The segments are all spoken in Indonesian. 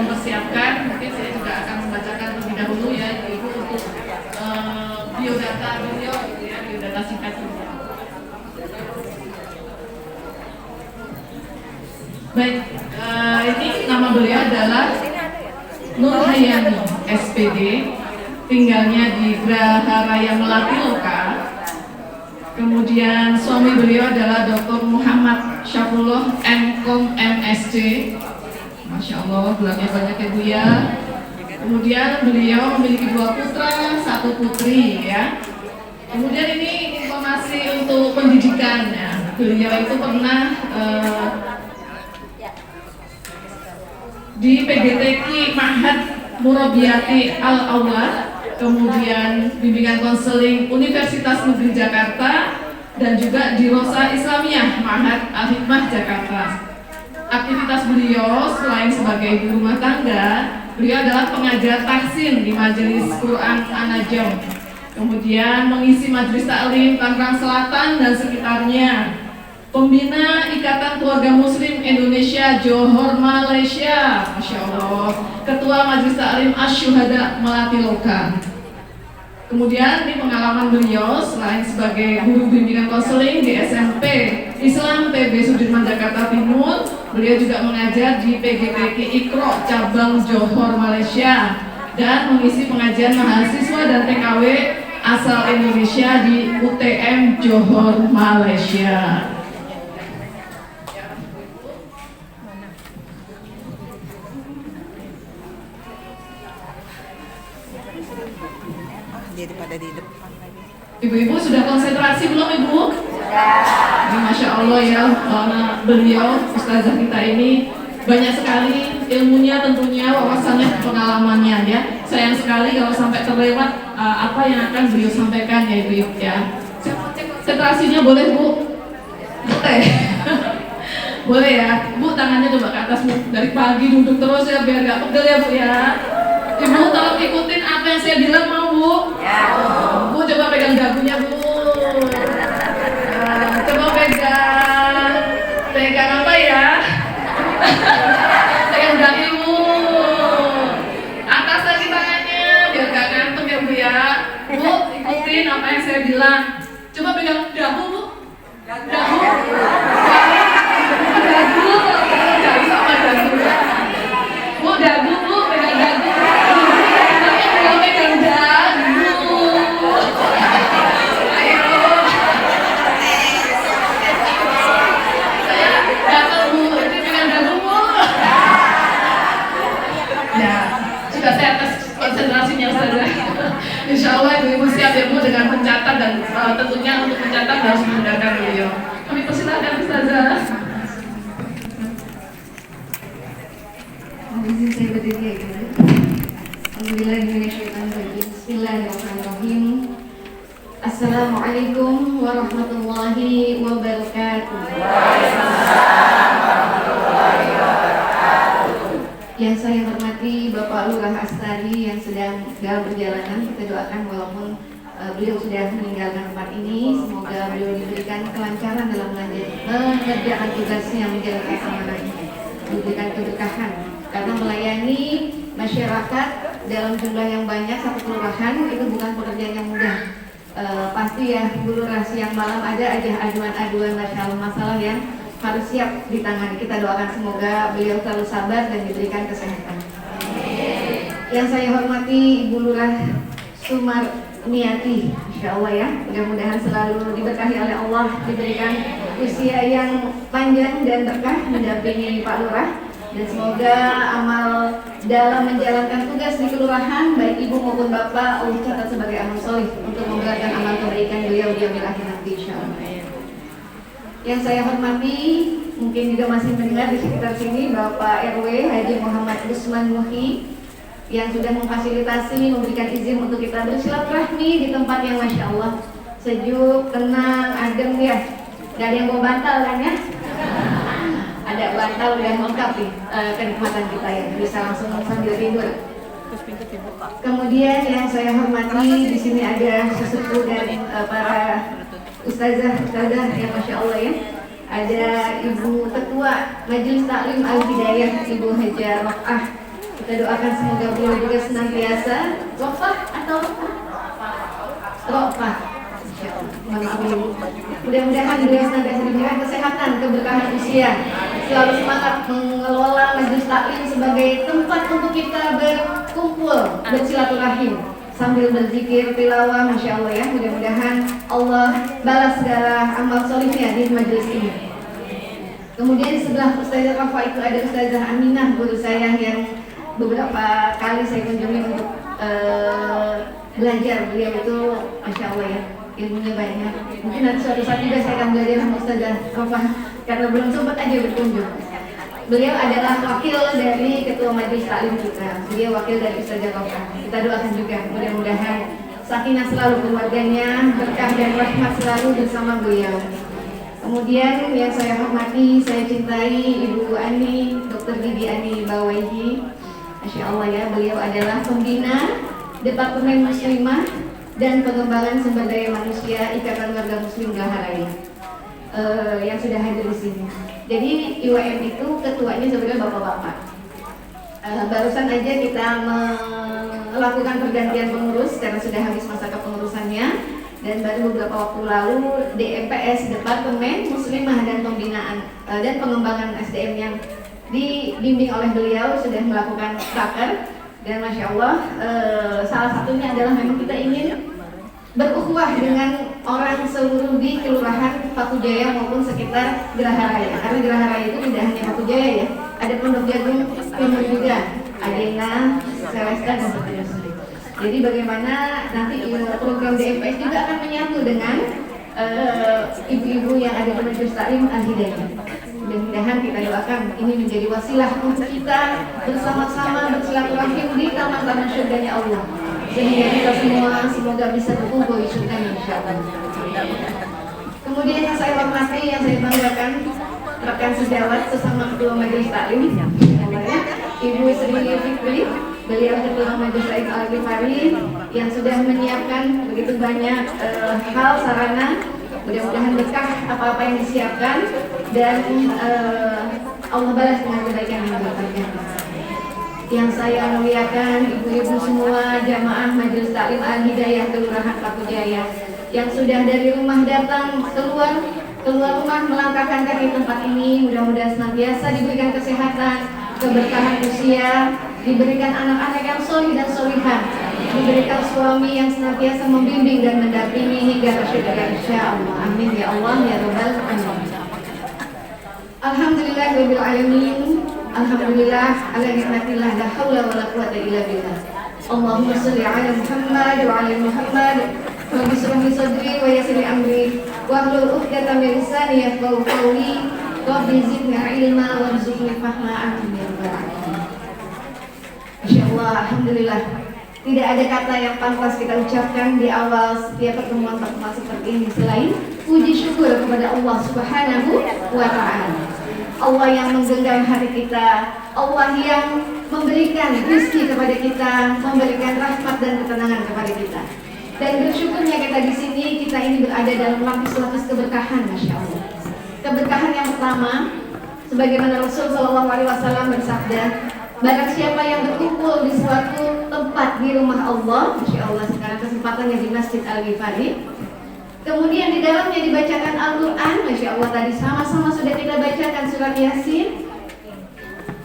dipersiapkan, mungkin saya juga akan membacakan terlebih dahulu ya Ibu untuk biodata beliau, ya, biodata singkat beliau. Baik, ini nama beliau adalah Nur Hayani SPD, tinggalnya di Graha Raya Melati Loka. Kemudian suami beliau adalah Dr. Muhammad Syafrullah MKom MSc. Masya Allah, gelarnya banyak ya Bu ya. Kemudian beliau memiliki 2 putra, 1 putri ya. Kemudian ini informasi untuk pendidikan ya. Beliau itu pernah di PGTK Ma'had Murabiati Al-Awwal, kemudian bimbingan konseling Universitas Negeri Jakarta, dan juga di Rosa Islamiyah Ma'had Al-Hikmah Jakarta. Aktivitas beliau selain sebagai ibu rumah tangga, beliau adalah pengajar tahsin di Majelis Quran An-Najm, kemudian mengisi Majelis Taklim Tangerang Selatan dan sekitarnya, pembina Ikatan Keluarga Muslim Indonesia Johor Malaysia, Masya Allah, ketua Majelis Taklim Asy-Syuhada Melati Loka. Kemudian di pengalaman beliau selain sebagai guru bimbingan konseling di SMP Islam PB Sudirman Jakarta Timur, beliau juga mengajar di PGTK Iqra cabang Johor Malaysia dan mengisi pengajian mahasiswa dan TKW asal Indonesia di UTM Johor Malaysia. Daripada di depan lagi. Ibu-ibu sudah konsentrasi belum Ibu? Sudah. Masya Allah ya, beliau Ustazah kita ini banyak sekali ilmunya, tentunya wawasannya, pengalamannya ya. Sayang sekali kalau sampai terlewat apa yang akan beliau sampaikan ya Ibu ya. Konsentrasinya boleh Bu? Boleh. Boleh ya, Bu tangannya coba ke atas Bu. Dari pagi duduk terus ya biar gak pegel ya Bu ya. Ibu tolong ikutin apa yang saya bilang mau Bu? Ya Bu. Bu coba pegang dagunya Bu. Coba pegang apa ya? Pegang dagu Bu. Atas lagi tangannya biar gak ngantuk ya Bu ya. Bu ikutin apa yang saya bilang. Coba pegang dagu Bu. Dagu. Dagu. Dagu sama dagu. Bu dagu Bu pegang dagu. Insya Allah Ibu-Ibu siap ya Bu dengan mencatat dan tentunya untuk mencatat harus menggunakan beliau. Kami persilakan Ustazah. Izin saya berdiri ya Ibu. Alhamdulillahirrahmanirrahim. Bismillahirrahmanirrahim. Assalamualaikum warahmatullahi wabarakatuh. Waalaikumsalam warahmatullahi wabarakatuh. Yang saya hormati Bapak Lurah Astari yang sedang dalam perjalanan, kita doakan walaupun beliau sudah meninggalkan tempat ini, semoga beliau diberikan kelancaran dalam mengerjakan tugasnya, menjalankan amanah ini, diberikan keberkahan karena melayani masyarakat dalam jumlah yang banyak, satu kelurahan itu bukan pekerjaan yang mudah. Pasti ya Bu Lurah, siang malam ada aja aduan-aduan masalah yang harus siap ditangani. Kita doakan semoga beliau selalu sabar dan diberikan kesehatan. Yang saya hormati Ibu Lurah Sumarniati, Insya Allah ya, mudah-mudahan selalu diberkahi oleh Allah, diberikan usia yang panjang dan berkah mendampingi Pak Lurah, dan semoga amal dalam menjalankan tugas di kelurahan baik Ibu maupun Bapak Allah catat sebagai amal solih untuk memberatkan amal kebaikan beliau di yaumil akhir nanti Insya Allah. Yang saya hormati, mungkin juga masih mendengar di sekitar sini Bapak RW Haji Muhammad Usman Muhi yang sudah memfasilitasi, memberikan izin untuk kita bersilaturahmi di tempat yang Masya Allah sejuk, tenang, adem ya. Gak ada yang bawa bantal kan ya? Ada bantal dan lengkap nih kenikmatan kita ya, bisa langsung sambil tidur. Kemudian yang saya hormati di sini ada sesepuh dan para ustazah yang Masya Allah ya. Ada Ibu Ketua Majelis Taklim Al-Hidayah Ibu Haja Rokah Kita doakan semoga beliau juga senantiasa wafah atau rofah. Mudah-mudahan beliau senantiasa diberikan kesehatan, keberkahan usia, selalu semangat mengelola majelis taklim sebagai tempat untuk kita berkumpul, bersilaturahim sambil berzikir, tilawah, masya Allah ya. Mudah-mudahan Allah balas segala amal solihnya di majelis ini. Kemudian di sebelah Ustazah Rafa itu ada Ustazah Aminah, guru saya yang beberapa kali saya kunjungi untuk belajar. Beliau itu masya Allah ya, ilmunya banyak. Mungkin nanti suatu saat juga saya akan belajar sama Ustazah Rafa karena belum sempat aja berkunjung. Beliau adalah wakil dari Ketua Majelis Taklim kita. Beliau wakil dari Ustazah Rafa. Kita doakan juga mudah-mudahan sakinah selalu keluarganya, berkah dan rahmat selalu bersama beliau. Kemudian yang saya hormati, saya cintai Ibu Ani, Dr. Gigi Ani Bawaihi. Masya Allah ya, beliau adalah pembina Departemen Muslimah dan Pengembangan Sumber Daya Manusia Ikatan Warga Muslim Gaharaya yang sudah hadir di sini. Jadi IWM itu ketuanya sebenarnya bapak-bapak. Barusan aja kita melakukan pergantian pengurus karena sudah habis masa kepengurusannya. Dan baru beberapa waktu lalu DMPS Departemen Muslimah dan Pembinaan dan Pengembangan SDM yang dibimbing oleh beliau sudah melakukan raker. Dan masya Allah salah satunya adalah memang kita ingin berukhuwah dengan orang seluruh di Kelurahan Paku Jaya maupun sekitar Geraha Raya. Karena Geraha Raya itu tidak hanya Paku Jaya ya, ada Pondok Jagung Timur juga, Adena, Celesta dan seterusnya. Jadi bagaimana nanti program DMPS juga akan menyatu dengan ibu-ibu yang ada di Majelis Taklim Al-Hidayah. Mudah-mudahan kita doakan ini menjadi wasilah untuk kita bersama-sama bersilaturahim di taman-taman surganya Allah. Sehingga kita semua semoga bisa berkumpul di surga insyaallah. Kemudian yang saya hormati, yang saya banggakan, rekan sejawat sesama Ketua Majelis Taklim, Ibu Sri Fikri. Beliau Ketua Majelis Taklim Al-Ghifari yang sudah menyiapkan begitu banyak hal sarana. Mudah-mudahan berkah apa-apa yang disiapkan dan Allah balas dengan kebaikan yang diberikan. Yang saya muliakan ibu-ibu semua jamaah Majelis Taklim Al-Hidayah Kelurahan Paku Jaya yang sudah dari rumah datang keluar rumah melangkahkan kaki tempat ini. Mudah-mudahan senantiasa diberikan kesehatan, keberkahan usia, diberikan anak-anak yang solih dan solihah, diberikan suami yang senantiasa membimbing dan mendampingi hingga ke surga insyaallah. Amin ya Allah ya rabbal alamin. Alhamdulillah rabbil alamin. Alhamdulillah ala nikmatillah la haula wala quwata illa billah. Allahumma shalli ala Muhammad wa ala Muhammad. Rabbi shrah li sadri wa yassir li amri wa hlul 'uqdatam min lisani yafqahu qawli. Rabbi zidni ilma warzuqni fahma. Amin ya rabbal alamin. Masya Allah, alhamdulillah. Tidak ada kata yang pantas kita ucapkan di awal setiap pertemuan-pertemuan seperti ini selain puji syukur kepada Allah Subhanahu wa Ta'ala. Allah yang menggenggam hati kita, Allah yang memberikan rezeki kepada kita, memberikan rahmat dan ketenangan kepada kita. Dan bersyukurnya kita di sini, kita ini berada dalam lapis-lapis keberkahan, masya Allah. Keberkahan yang pertama, sebagaimana Rasul Shallallahu Alaihi Wasallam bersabda, barang siapa yang berkumpul di suatu tempat di rumah Allah, masya Allah sekarang kesempatannya di Masjid Al-Ghifari, kemudian di dalamnya dibacakan Al-Quran, masya Allah tadi sama-sama sudah kita bacakan surat Yasin,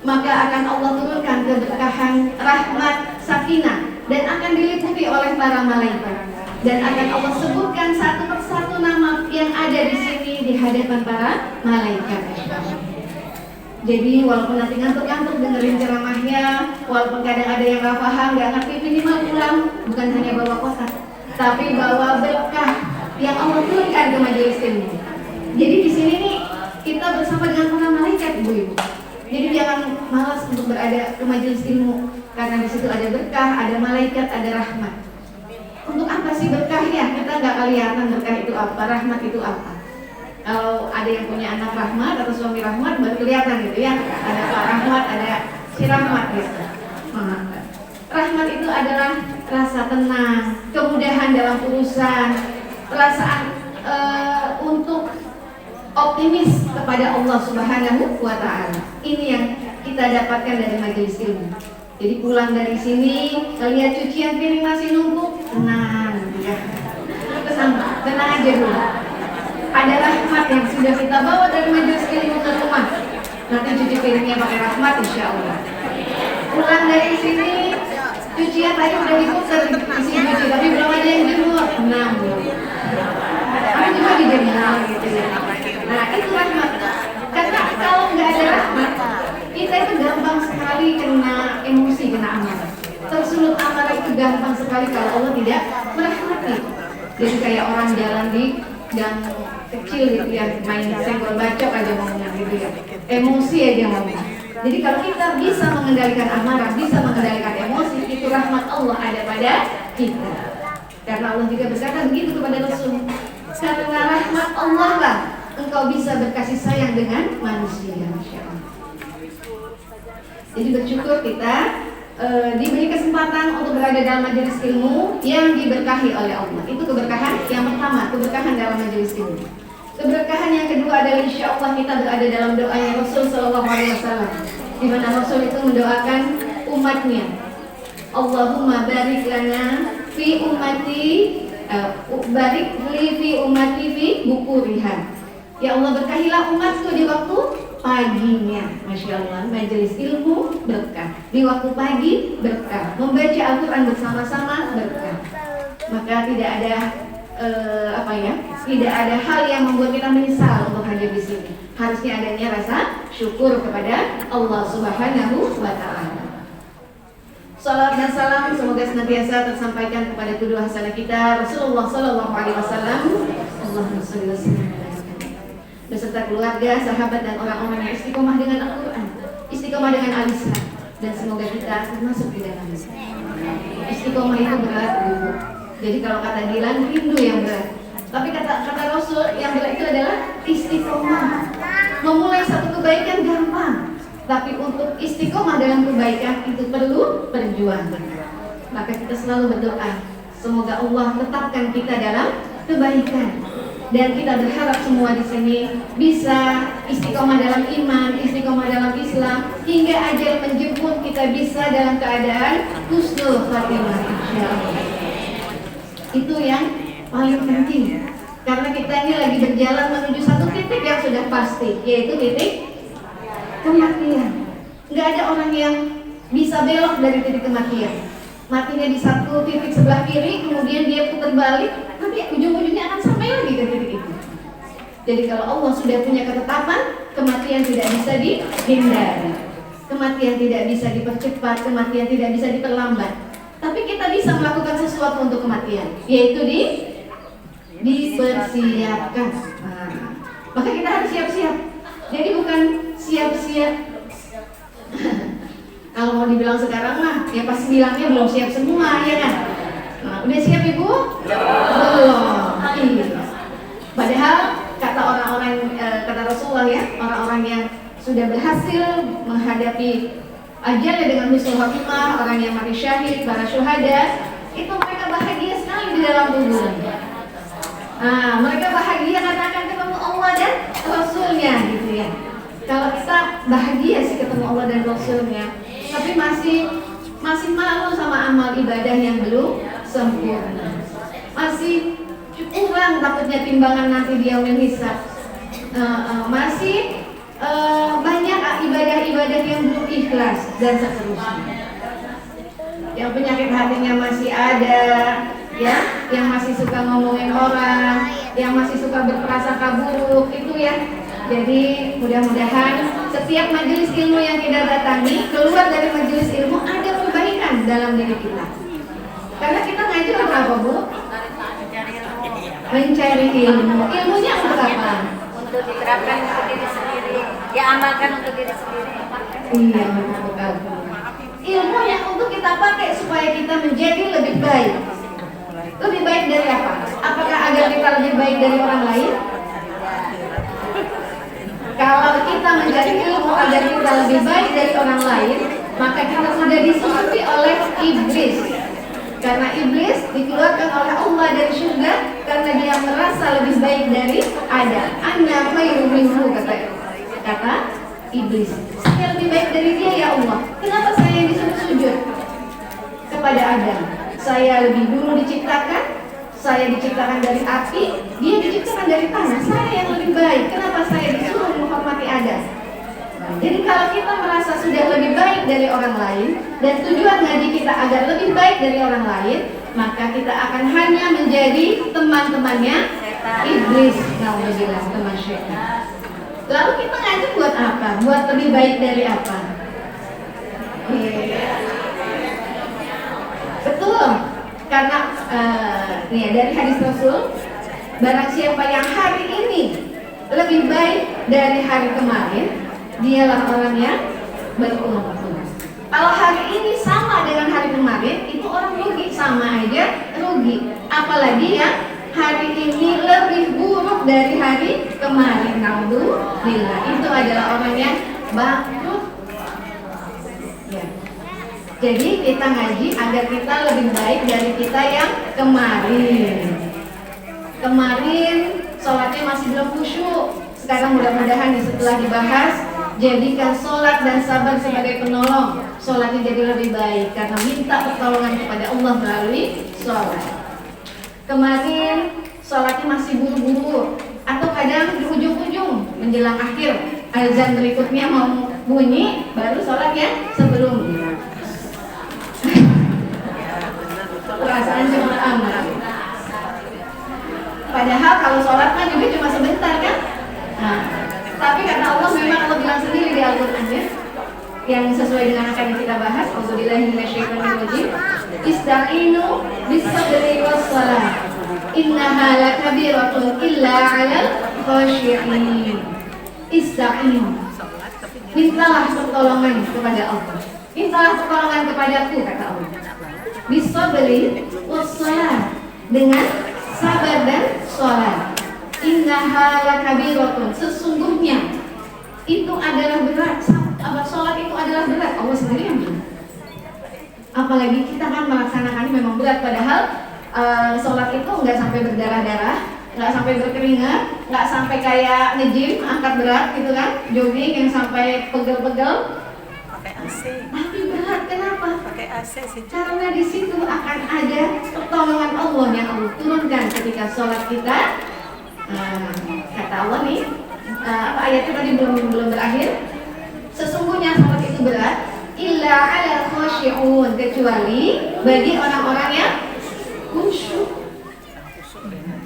maka akan Allah turunkan keberkahan, rahmat, sakinah, dan akan diliputi oleh para malaikat, dan akan Allah sebutkan satu persatu nama yang ada di sini di hadapan para malaikat. Jadi walaupun nanti ngantuk-ngantuk dengerin ceramahnya, walaupun kadang ada yang nggak paham, nggak ngerti, minimal pulang bukan hanya bawa kotak, tapi bawa berkah yang Allah turunkan ke majelis ini. Jadi di sini nih kita bersama dengan para malaikat, ibu-ibu. Jadi jangan malas untuk berada ke majelis ilmu, karena di situ ada berkah, ada malaikat, ada rahmat. Untuk apa sih berkah ya? Kita nggak kelihatan berkah itu apa, rahmat itu apa. Kalau ada yang punya anak rahmat atau suami rahmat baru kelihatan gitu ya. Ada Pak Rahmat, ada si Rahmat gitu. Rahmat itu adalah rasa tenang, kemudahan dalam urusan, perasaan untuk optimis kepada Allah Subhanahu wa Ta'ala. Ini yang kita dapatkan dari majelis ilmu. Jadi pulang dari sini, lihat cucian piring masih numpuk, tenang, ya. Tenang aja dulu. Ada rahmat yang sudah kita bawa dari majelis ilmu ke rumah. Nanti cuci piringnya pakai rahmat, insya Allah. Pulang dari sini, cucian tadi udah diputar di sini cuci, tapi belum ada yang jemur. Tenang dulu. Aku juga dijemur gitu ya. Nah itu rahmat. Karena kalau nggak ada rahmat, kita itu gampang sekali kena emosi, kena amarah. Tersulut amarah itu gampang sekali kalau Allah tidak merahmati. Jadi kayak orang jalan di gang kecil gitu ya, main senggol bacok aja ngomongnya gitu ya, emosi aja ngomong. Jadi kalau kita bisa mengendalikan amarah, bisa mengendalikan emosi, itu rahmat Allah ada pada kita. Karena Allah juga berkata begitu kepada Rasul, karena rahmat Allah lah engkau bisa berkasih sayang dengan manusia. Masya Allah. Jadi bersyukur kita diberi kesempatan untuk berada dalam majelis ilmu yang diberkahi oleh Allah. Itu keberkahan yang pertama, keberkahan dalam majelis ilmu. Keberkahan yang kedua adalah insya Allah kita berada dalam doanya Rasul Sallallahu Alaihi Wasallam, di mana Rasul itu mendoakan umatnya, Allahumma barik lana fi ummati, barik li fi ummati fi bukuriha. Ya Allah, berkahilah umatku di waktu paginya. Masya Allah, majelis ilmu berkah. Di waktu pagi berkah. Membaca Al-Quran bersama-sama berkah. Maka tidak ada tidak ada hal yang membuat kita menyesal untuk hadir di sini. Harusnya adanya rasa syukur kepada Allah Subhanahu wa Ta'ala. Salam dan salam semoga senantiasa tersampaikan kepada kedua hasanah kita Rasulullah Sallallahu Alaihi Wasallam. Allahumma shalli wa sallim beserta keluarga, sahabat dan orang-orang yang istiqomah dengan Al-Quran, istiqomah dengan Al-Islam, dan semoga kita masuk di dalamnya. Istiqomah itu berat, Bu. Jadi kalau kata Dilan, rindu yang berat. Tapi kata Rasul yang berat itu adalah istiqomah. Memulai satu kebaikan gampang, tapi untuk istiqomah dalam kebaikan itu perlu perjuangan. Maka kita selalu berdoa, semoga Allah tetapkan kita dalam kebaikan. Dan kita berharap semua di sini bisa istiqomah dalam iman, istiqomah dalam Islam, hingga ajal menjemput kita bisa dalam keadaan husnul khatimah, insyaallah. Itu yang paling penting, karena kita ini lagi berjalan menuju satu titik yang sudah pasti, yaitu titik kematian. Nggak ada orang yang bisa belok dari titik kematian. Matinya di satu titik sebelah kiri, kemudian dia putar balik, nanti ujung-ujungnya akan sampai lagi ke titik itu. Jadi kalau Allah sudah punya ketetapan, kematian tidak bisa dihindari, kematian tidak bisa dipercepat, kematian tidak bisa diperlambat. Tapi kita bisa melakukan sesuatu untuk kematian, yaitu dipersiapkan. Maka kita harus siap-siap. Jadi bukan siap-siap. Kalau mau dibilang sekarang mah, ya pas bilangnya belum siap semua, ya kan? Nah, udah siap Ibu? Belum. Iya. Padahal kata orang-orang, kata Rasulullah ya, orang-orang yang sudah berhasil menghadapi ajalnya dengan husnul khatimah, orang yang mati syahid, para syuhada, itu mereka bahagia sekali di dalam tubuhnya. Nah, mereka bahagia karena akan ketemu Allah dan Rasulnya, gitu ya. Kalau kita bahagia sih ketemu Allah dan Rasulnya, tapi masih malu sama amal ibadah yang belum sempurna, masih kurang takutnya timbangan nanti di yaumul hisab, masih banyak ibadah-ibadah yang belum ikhlas dan seterusnya. Yang penyakit hatinya masih ada, ya, yang masih suka ngomongin orang, yang masih suka berprasangka buruk, itu ya. Jadi mudah-mudahan setiap majelis ilmu yang kita datangi, keluar dari majelis ilmu ada perbaikan dalam diri kita. Karena kita ngaji untuk apa, Bu? Mencari ilmu. Ilmunya untuk apa? Untuk diterapkan untuk diri sendiri, diamalkan untuk diri sendiri. Iya, untuk apa? Ilmu yang untuk kita pakai supaya kita menjadi lebih baik. Lebih baik dari apa? Apakah agar kita lebih baik dari orang lain? Kalau kita mencari ilmu agar kita lebih baik dari orang lain, maka kita sudah disusupi oleh iblis. Karena iblis dikeluarkan oleh Allah dari surga karena dia merasa lebih baik dari Adam. Ana khairum minhu, kata iblis. Saya lebih baik dari dia ya Allah. Kenapa saya yang disuruh sujud? kepada Adam, saya lebih dulu diciptakan, saya diciptakan dari api, dia diciptakan dari tanah, saya yang lebih baik. Kenapa saya disuruh menghormati Adam? Jadi kalau kita merasa sudah lebih baik dari orang lain, dan tujuan ngaji kita agar lebih baik dari orang lain, maka kita akan hanya menjadi teman-temannya iblis, naudzubillah, teman syaitan. Lalu kita ngaji buat apa? Buat lebih baik dari apa? Betul, karena dari hadis Rasul, barang siapa yang hari ini lebih baik dari hari kemarin, dialah orang yang beruntung. Kalau hari ini sama dengan hari kemarin, itu orang rugi, sama aja rugi. Apalagi yang hari ini lebih buruk dari hari kemarin. Naudzubillah, itu adalah orang yang bangkrut. Ya. Jadi kita ngaji agar kita lebih baik dari kita yang kemarin. Kemarin sholatnya masih belum khusyuk. Sekarang mudah-mudahan setelah dibahas, jadikan sholat dan sabar sebagai penolong. Sholatnya jadi lebih baik karena minta pertolongan kepada Allah melalui sholat. Kemarin sholatnya masih buru-buru, atau kadang di ujung-ujung menjelang akhir azan berikutnya mau bunyi, baru sholatnya sebelumnya. Perasaan cuma amat. Padahal kalau sholat mah juga cuma sebentar kan? Nah, tapi kata Allah memang Allah bilang sendiri di Al-Qur'annya yang sesuai dengan apa yang kita bahas, auzubillahi minasyaitonirrajim, ista'inu bis-sabri was-shalah innaha lakabiratun illa 'alal khashi'in. Ista'inu, mintalah pertolongan kepada Allah, mintalah pertolongan kepadaku, kata Allah, bis-sabri was-shalah, dengan sabar dan sholat. Innaha lakabiratun, sesungguhnya itu adalah berat. Sholat itu adalah berat, Allah sendiri yang bilang. Apalagi kita kan melaksanakannya memang berat, padahal sholat itu nggak sampai berdarah-darah, nggak sampai berkeringat, nggak sampai kayak nge-gym, angkat berat gitu kan, jogging yang sampai pegel-pegel. Pakai AC. Tapi berat, kenapa? Pakai AC sih. Karena di situ akan ada pertolongan Allah yang Allah turunkan ketika sholat kita. Kata Allah nih, ayatnya tadi belum berakhir. Sesungguhnya sholat itu berat, illa 'alal khashi'un, kecuali bagi orang-orang yang khusyuk.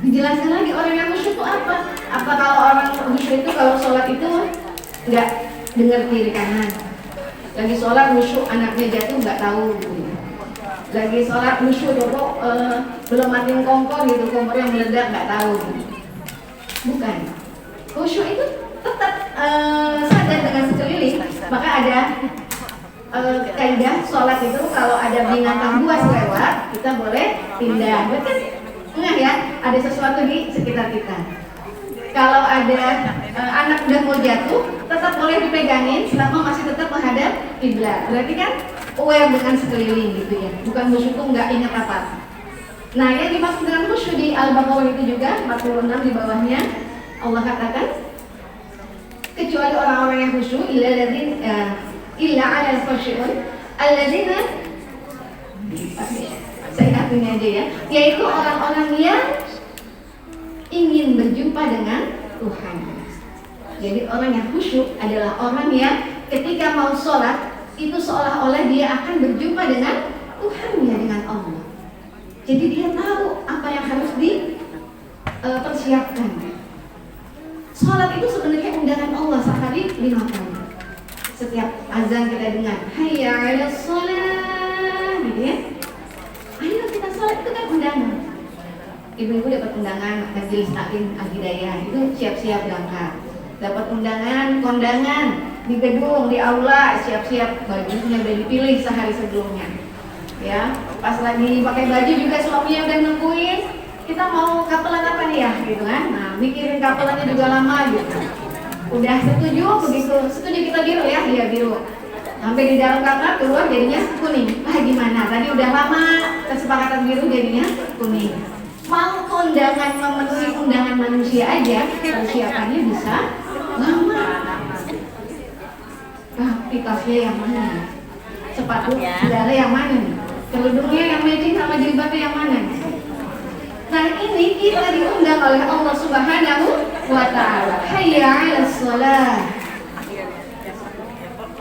Dijelaskan lagi orang yang khusyuk itu apa? Apa kalau orang khusyuk itu kalau sholat itu nggak dengar kiri kanan? Lagi sholat khusyuk, anaknya jatuh nggak tahu. Lagi sholat khusyuk, belum matiin kompor gitu, kompor yang meledak nggak tahu. Bukan. Khusyuk itu tetap sadar dengan sekeliling. Maka ada kaidah sholat itu kalau ada binatang buas lewat, kita boleh pindah. Betul? Enggak ya? Ada sesuatu di sekitar kita. Kalau ada anak udah mau jatuh, tetap boleh dipegangin selama masih tetap menghadap kiblat. Berarti kan aware dengan sekeliling gitu ya. Bukan khusyuk itu nggak ingat apa. Nah, yang dimaksud dengan khusyuk di Al-Baqarah itu juga 46 di bawahnya Allah katakan, kecuali orang-orang yang khusyuk, illa 'alal khashi'un alladzina, saya artinya aja ya, yaitu orang-orang yang ingin berjumpa dengan Tuhan. Jadi orang yang khusyuk adalah orang yang ketika mau sholat itu seolah-olah dia akan berjumpa dengan Tuhannya, dengan Allah. Jadi dia tahu apa yang harus dipersiapkan. Sholat itu sebenarnya undangan Allah sehari 5 kali. Setiap azan kita dengar, hayya 'alas shalah, gitu ya. Ayo kita sholat, itu kan undangan. Ibu-ibu dapat undangan majelis taklim Al-Hidayah, itu siap-siap berangkat. Dapat undangan, kondangan di gedung, di aula, siap-siap bajunya udah dipilih sehari sebelumnya. Ya, pas lagi pakai baju juga suaminya udah nungguin. Kita mau kapelan apa nih ya, gitu kan? Nah, mikirin kapelannya juga lama gitu. Udah setuju, begitu setuju kita biru ya, iya biru. Sampai di dalam kamar keluar jadinya kuning. Gimana? Tadi udah lama kesepakatan biru jadinya kuning. Mau undangan memenuhi undangan manusia aja, persiapannya bisa lama. Tapi tasnya yang mana? Sepatu segala yang mana nih? Kerudungnya yang matching sama jilbabnya yang mana? Nah ini kita diundang oleh Allah Subhanahu wa Ta'ala. Hayya 'alas shalah.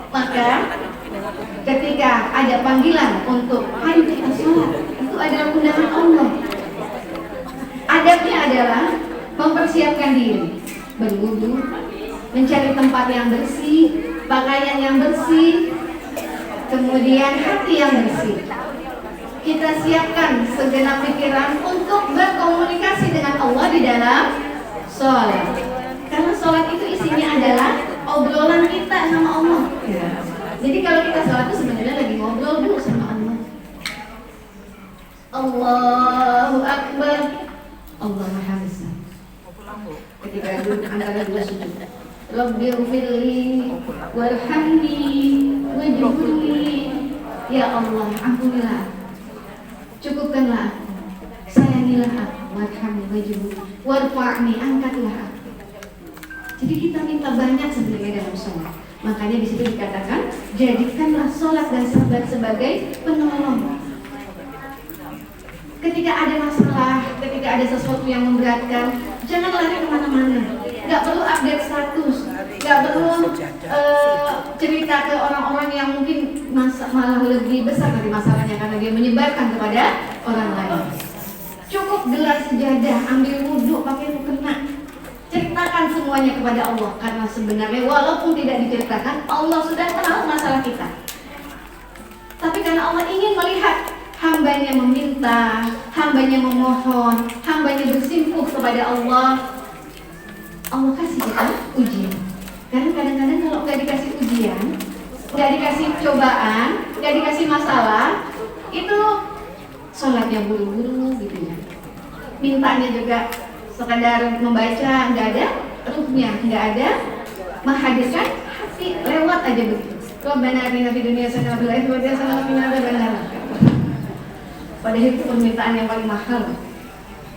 Maka ketika ada panggilan untuk ayo kita sholat, itu adalah undangan Allah. Adabnya adalah mempersiapkan diri, berwudu, mencari tempat yang bersih, pakaian yang bersih, kemudian hati yang bersih. Kita siapkan segenap pikiran untuk berkomunikasi dengan Allah di dalam sholat. Karena sholat itu isinya adalah obrolan kita sama Allah. Jadi kalau kita sholat itu sebenarnya lagi ngobrol dulu sama Allah. Allahu Akbar, Allah Maha Besar. Ketika duduk antara dua sujud, Rabbighfirli warhamni wajburni, ya Allah ampunilah, cukupkanlah aku, sayangilah aku, warhamni wajburni, warfa'ni, angkatlah aku. Jadi kita minta banyak sebenarnya dalam sholat. Makanya di situ dikatakan, jadikanlah sholat dan sabat sebagai penolong. Ketika ada masalah, ketika ada sesuatu yang memberatkan, jangan lari kemana-mana. Gak perlu update status, gak perlu cerita ke orang-orang yang mungkin malah lebih besar dari masalahnya karena dia menyebarkan kepada orang lain. Cukup gelar sejadah, ambil wudhu, pakai mukena, ceritakan semuanya kepada Allah. Karena sebenarnya walaupun tidak diceritakan, Allah sudah tahu masalah kita. Tapi karena Allah ingin melihat hambanya meminta, hambanya memohon, hambanya bersimpuh kepada Allah, Allah kasih kita ujian. Karena kadang-kadang kalau nggak dikasih ujian, nggak dikasih cobaan, nggak dikasih masalah, itu sholatnya buru-buru gitu ya. Mintanya juga sekadar membaca, nggak ada ruhnya, nggak ada menghadirkan hati, lewat aja begitu. Rabbana atina fid dunya hasanah wa fil akhirati hasanah wa qina adzabannar. Padahal itu permintaan yang paling mahal.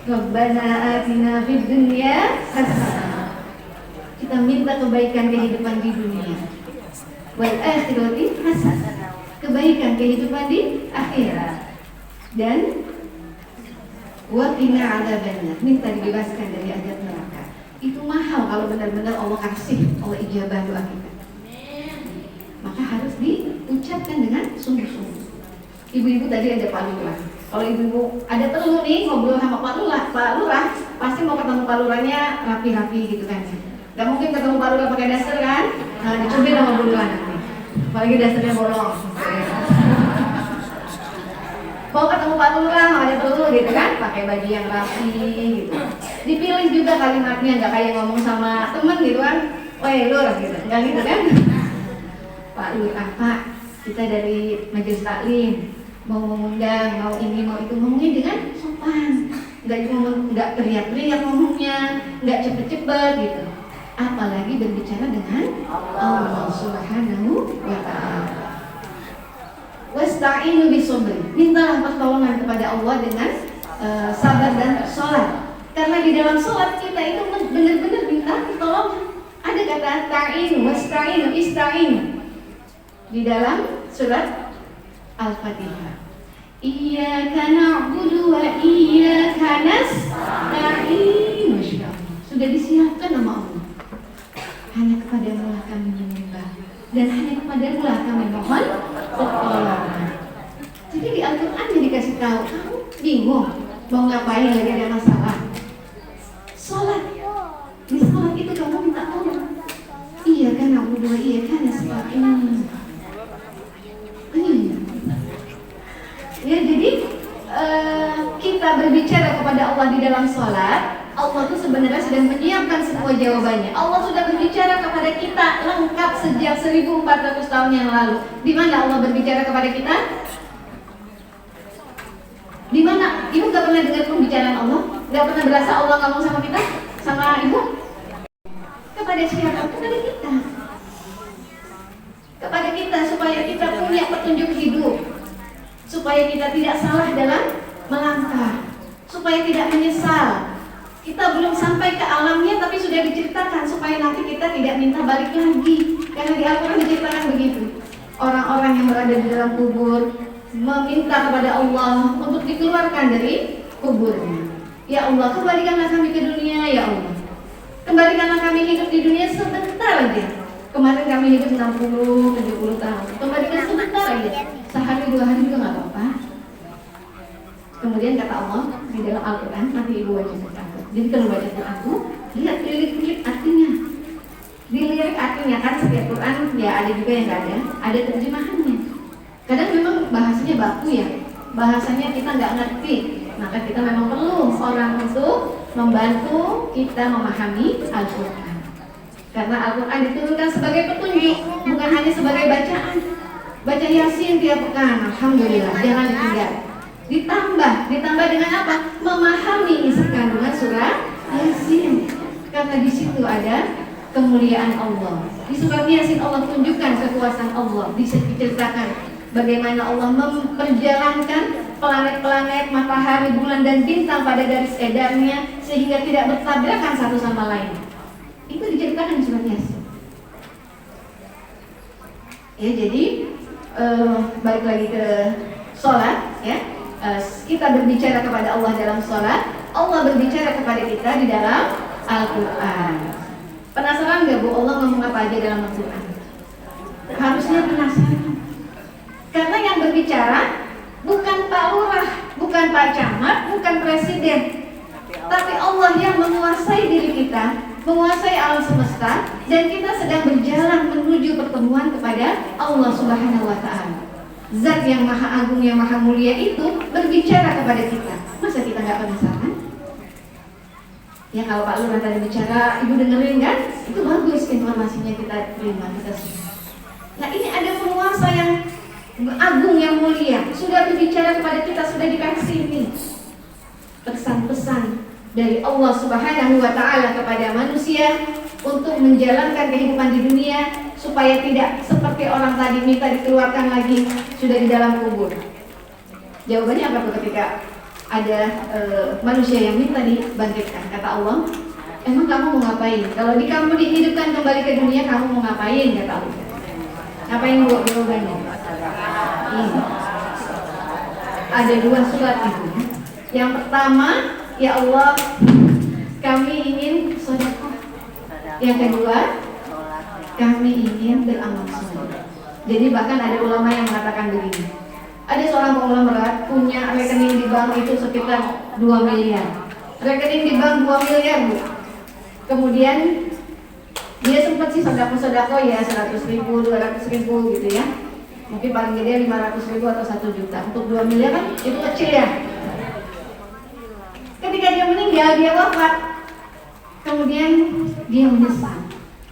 Rabbana atina fid dunya hasanah. Kita minta kebaikan kehidupan di dunia. Wal akhirati hasanah. Kebaikan kehidupan di akhirat. Dan wa qina adzabannar. Minta dibebaskan dari azab neraka. Itu mahal kalau benar-benar Allah kasih, Allah ijabah doa kita. Maka harus diucapkan dengan sungguh-sungguh. Ibu-ibu tadi ada Pak Lurah. Kalau ibu-ibu ada perlu nih ngobrol sama Pak Lurah, pasti mau ketemu Pak Lurahnya rapi-rapi gitu kan. Gak mungkin ketemu Pak Lurah pakai daster kan? Nah, dicubit sama Bu Lurah nanti. Apalagi dasternya bolong. Mau ketemu Pak Lurah, ada perlu gitu kan? Pakai baju yang rapi gitu. Dipilih juga kalimatnya, nggak kayak ngomong sama temen gitu kan? Woi Lur gitu, nggak gitu kan? Pak Lurah, Pak, kita dari majelis taklim mau mengundang, mau ini, mau itu, ngomongnya dengan sopan, nggak teriak-teriak ngomongnya, nggak cepet-cepet gitu. Apalagi berbicara dengan Allah Subhanahu wa Ta'ala. Wasta'inu bisabr. Mintalah pertolongan kepada Allah dengan sabar dan sholat. Karena di dalam sholat kita itu benar-benar minta pertolongan. Ada kata ta'inu, wasta'inu, ista'inu di dalam surat Al-Fatihah. Iyyaka na'budu wa iyyaka nasta'in. Masya Allah, sudah disiapkan nama Allah. Hanya kepadamu lah kami menyembah dan hanya kepadamu lah kami mohon pertolongan. Jadi di Al-Quran dikasih tahu, kamu bingung mau ngapain lagi ada masalah. Sholat, di sholat itu kamu minta tolong. Iyyaka na'budu wa iyyaka nasta'in. Ya, jadi kita berbicara kepada Allah di dalam sholat, Allah itu sebenarnya sudah menyiapkan semua jawabannya. Allah sudah berbicara kepada kita lengkap sejak 1400 tahun yang lalu. Di mana Allah berbicara kepada kita? Di mana? Ibu gak pernah dengar pembicaraan Allah? Gak pernah berasa Allah ngomong sama kita? Sama ibu? Kepada siapa? Kepada kita. Kepada kita supaya kita punya petunjuk hidup, supaya kita tidak salah dalam melangkah, supaya tidak menyesal. Kita belum sampai ke alamnya tapi sudah diceritakan supaya nanti kita tidak minta balik lagi. Karena di Al-Quran diceritakan begitu. Orang-orang yang berada di dalam kubur meminta kepada Allah untuk dikeluarkan dari kuburnya. Ya Allah, kembalikanlah kami ke dunia, ya Allah. Kembalikanlah kami hidup di dunia sebentar aja. Kemarin kami hidup 60, 70 tahun. Kembalikan sebentar aja. Sehari 2 hari juga nggak apa-apa. Kemudian kata Allah di dalam Al-Quran, nanti ibu baca aku. Jadi kalau baca Quranku, lihat lirik-lirik artinya. Dilirik artinya kan setiap Quran ya ada juga yang nggak ada terjemahannya. Kadang memang bahasanya baku ya, bahasanya kita nggak ngerti. Maka kita memang perlu orang untuk membantu kita memahami Al-Quran. Karena Al-Quran diturunkan sebagai petunjuk, bukan hanya sebagai bacaan. Baca Yasin tiap pekan, alhamdulillah, jangan ditinggal. Ditambah dengan apa? Memahami isi kandungan surah Yasin. Karena di situ ada kemuliaan Allah. Di surat Yasin Allah tunjukkan kekuasaan Allah, diceritakan bagaimana Allah memperjalankan planet-planet, matahari, bulan, dan bintang pada garis edarnya sehingga tidak bertabrakan satu sama lain. Itu diceritakan di surat Yasin. Ya, jadi balik lagi ke sholat, ya. Kita berbicara kepada Allah dalam sholat, Allah berbicara kepada kita di dalam Al-Quran. Penasaran gak Bu Allah ngomong apa aja dalam Al-Quran? Harusnya penasaran. Karena yang berbicara bukan Pak Lurah, bukan Pak Camat, bukan Presiden, tapi Allah yang menguasai diri kita, menguasai alam semesta, dan kita sedang berjalan menuju pertemuan kepada Allah Subhanahu wa Ta'ala. Zat yang maha agung, yang maha mulia itu berbicara kepada kita. Masa kita nggak penasaran? Ya kalau Pak Lurah tadi bicara, Ibu dengerin kan? Itu bagus informasinya kita terima, kita semua. Nah ini ada penguasa yang agung, yang mulia, sudah berbicara kepada kita, sudah dikasih ini pesan-pesan dari Allah Subhanahu wa Ta'ala kepada manusia untuk menjalankan kehidupan di dunia supaya tidak seperti orang tadi minta dikeluarkan lagi sudah di dalam kubur. Jawabannya apa tuh ketika ada manusia yang minta dibangkitkan? Kata Allah, emang kamu mau ngapain? Kalau kamu dihidupkan kembali ke dunia, kamu mau ngapain? Kata Allah. Ngapain buat jawabannya? Ini ada 2 surat itu. Yang pertama, ya Allah, kami ingin sedekah. Yang kedua, kami ingin beramal soleh. Jadi bahkan ada ulama yang mengatakan begini. Ada seorang konglomerat punya rekening di bank itu sekitar 2 miliar. Rekening di bank 2 miliar, Bu. Kemudian dia sempat sih sedekah ya 100 ribu, 200 ribu gitu ya. Mungkin paling gede 500 ribu atau 1 juta. Untuk 2 miliar kan itu kecil ya. Ketika dia meninggal, dia wafat. Kemudian dia menyesal.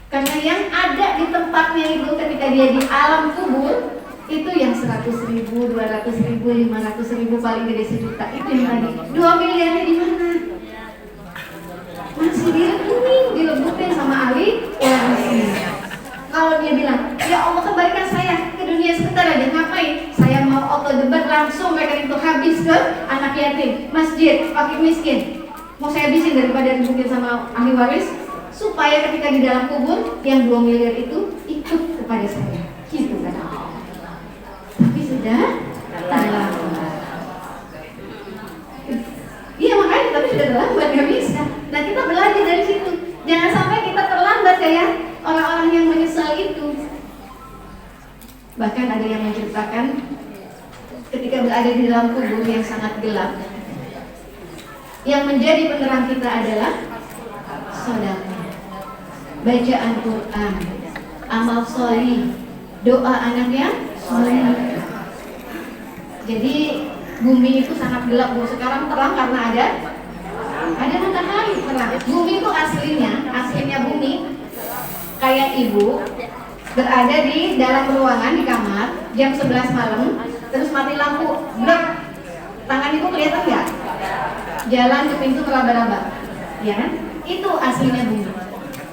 Karena yang ada di tempatnya itu ketika dia di alam kubur itu yang 100 ribu, 200 ribu, 500 ribu, paling gede 1 juta. Itu yang tadi 2 miliarnya di mana? Masih di rekening, dilebutin sama ahli warisnya. Kalau dia bilang, ya Allah kembalikan saya ke dunia sebentar aja, ngapain? Saya mau auto debat langsung rekening itu habis ke anak yatim, masjid, fakir miskin. Mau saya habisin daripada dibukin sama ahli waris, supaya ketika di dalam kubur yang 2 miliar itu ikut kepada saya. Gitu kata Allah. Tapi sudah terlambat. Iya makanya, tapi sudah terlambat, nggak bisa. Nah kita belajar dari situ. Jangan sampai kita terlambat kayak orang-orang yang menyesal itu. Bahkan ada yang menceritakan ketika berada di dalam kubur yang sangat gelap, yang menjadi penerang kita adalah sedekah, bacaan Quran, amal sholih, doa anak yang soleh. Jadi bumi itu sangat gelap, Bu. Sekarang terang karena ada matahari terang. Bumi itu aslinya bumi kayak ibu berada di dalam ruangan di kamar jam 11 malam, terus mati lampu, blok. Tangan ibu kelihatan nggak? Jalan ke pintu meraba-raba, ya kan? Itu aslinya bumi.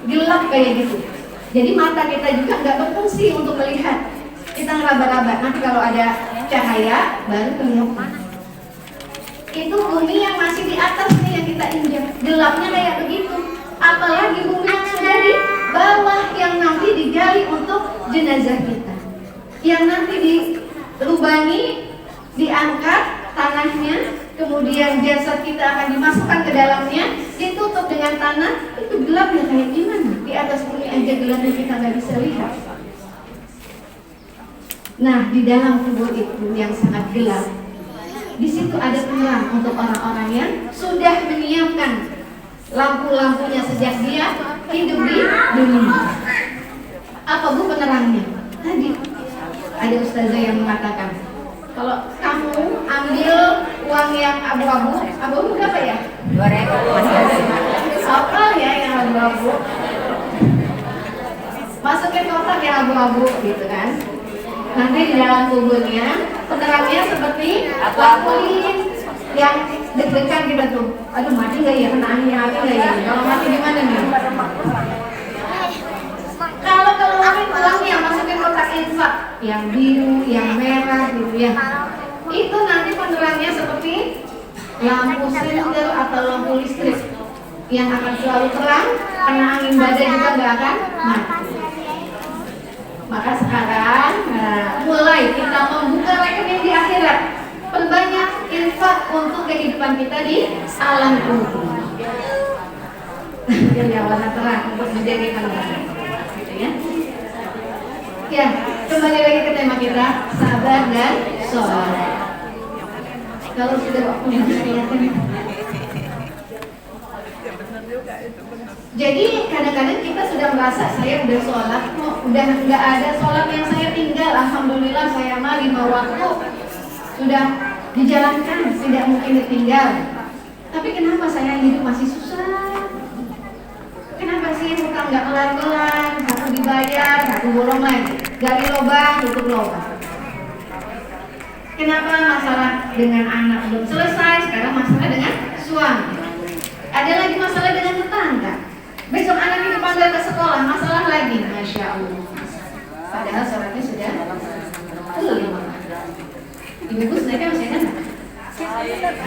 Gelap kayak gitu. Jadi mata kita juga nggak berfungsi untuk melihat. Kita ngeraba-raba. Nanti kalau ada cahaya baru kelihatan. Itu bumi yang masih di atas nih yang kita injak. Gelapnya kayak begitu. Apalagi bumi yang sudah di bawah yang nanti digali untuk jenazah kita, yang nanti dilubangi diangkat tanahnya, kemudian jasad kita akan dimasukkan ke dalamnya, ditutup dengan tanah. Itu gelapnya kayak gimana? Di atas bumi aja gelapnya kita nggak bisa lihat. Nah, di dalam kubur itu yang sangat gelap, di situ ada penerang untuk orang-orang yang sudah menyiapkan lampu-lampunya sejak dia hidup di dunia. Apa Bu penerangnya? Tadi ada ustazah yang mengatakan, kalau kamu ambil uang yang abu-abu, abu-abu berapa ya? 2.000 masih ada. Apa ya yang abu-abu? Masukin kotak yang abu-abu gitu kan. Nanti di dalam kuburnya penerangnya seperti lampu lilin yang deg-degan kita tuh. Aduh, mati nggak ya, kena angin mati nggak ya? Kalau mati gimana nih? Kalau keluarin uangnya masukin kotak infak yang biru, yang merah gitu ya. Itu nanti penerangnya seperti lampu silinder atau lampu listrik yang akan selalu terang, kena angin badai juga nggak akan mati. Maka sekarang mulai kita membuka rekening di akhirat, perbanyak infak untuk kehidupan kita di alam kubur. Yang warna terang untuk menjadi penerang, gitu ya. Ya, kembali lagi ke tema kita, sabar dan sholat. Kalau sudah waktunya kelihatan. Jadi kadang-kadang kita sudah merasa saya udah sholat, udah nggak ada sholat yang saya tinggal. Alhamdulillah saya mah 5 waktu sudah dijalankan, tidak mungkin ditinggal. Tapi kenapa saya hidup masih susah? Kenapa sih hutang nggak kelar-kelar, satu dibayar, satu borong lagi, gali lubang, tutup lubang. Kenapa masalah dengan anak belum selesai, sekarang masalah dengan suami. Ada lagi masalah dengan tetangga. Besok anak dipanggil ke sekolah, masalah lagi. Masya Allah. Padahal sholatnya sudah belum. Ibu snacknya masih ada nggak?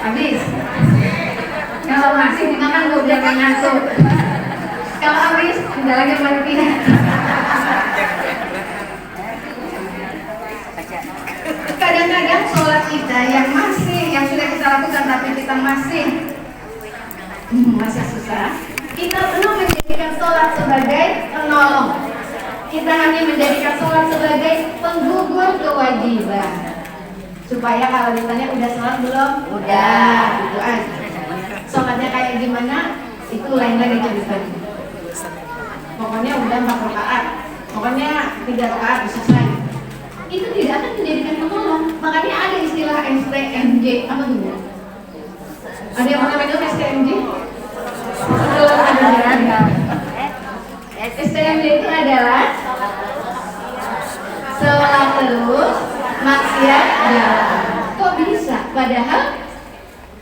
Habis. Kalau masih dimakan gue udah kayak ngantuk. Kalau habis, udah lagi mati. Kadang-kadang sholat kita yang sudah kita lakukan tapi kita masih susah. Kita belum menjadikan sholat sebagai penolong. Kita hanya menjadikan sholat sebagai penggugur kewajiban. Supaya kalau ditanya udah sholat belum? Udah, gitu aja. Sholatnya kayak gimana? Itu lain lagi ceritanya. Pokoknya udah 4 rakaat. Pokoknya 3 rakaat selesai. Itu tidak akan menjadikan penolong. Makanya ada istilah STMJ. Apa tuh? Ada yang pernah dengar STMJ? STMJ itu adalah sholat terus, maksiat jalan. Kok bisa? Padahal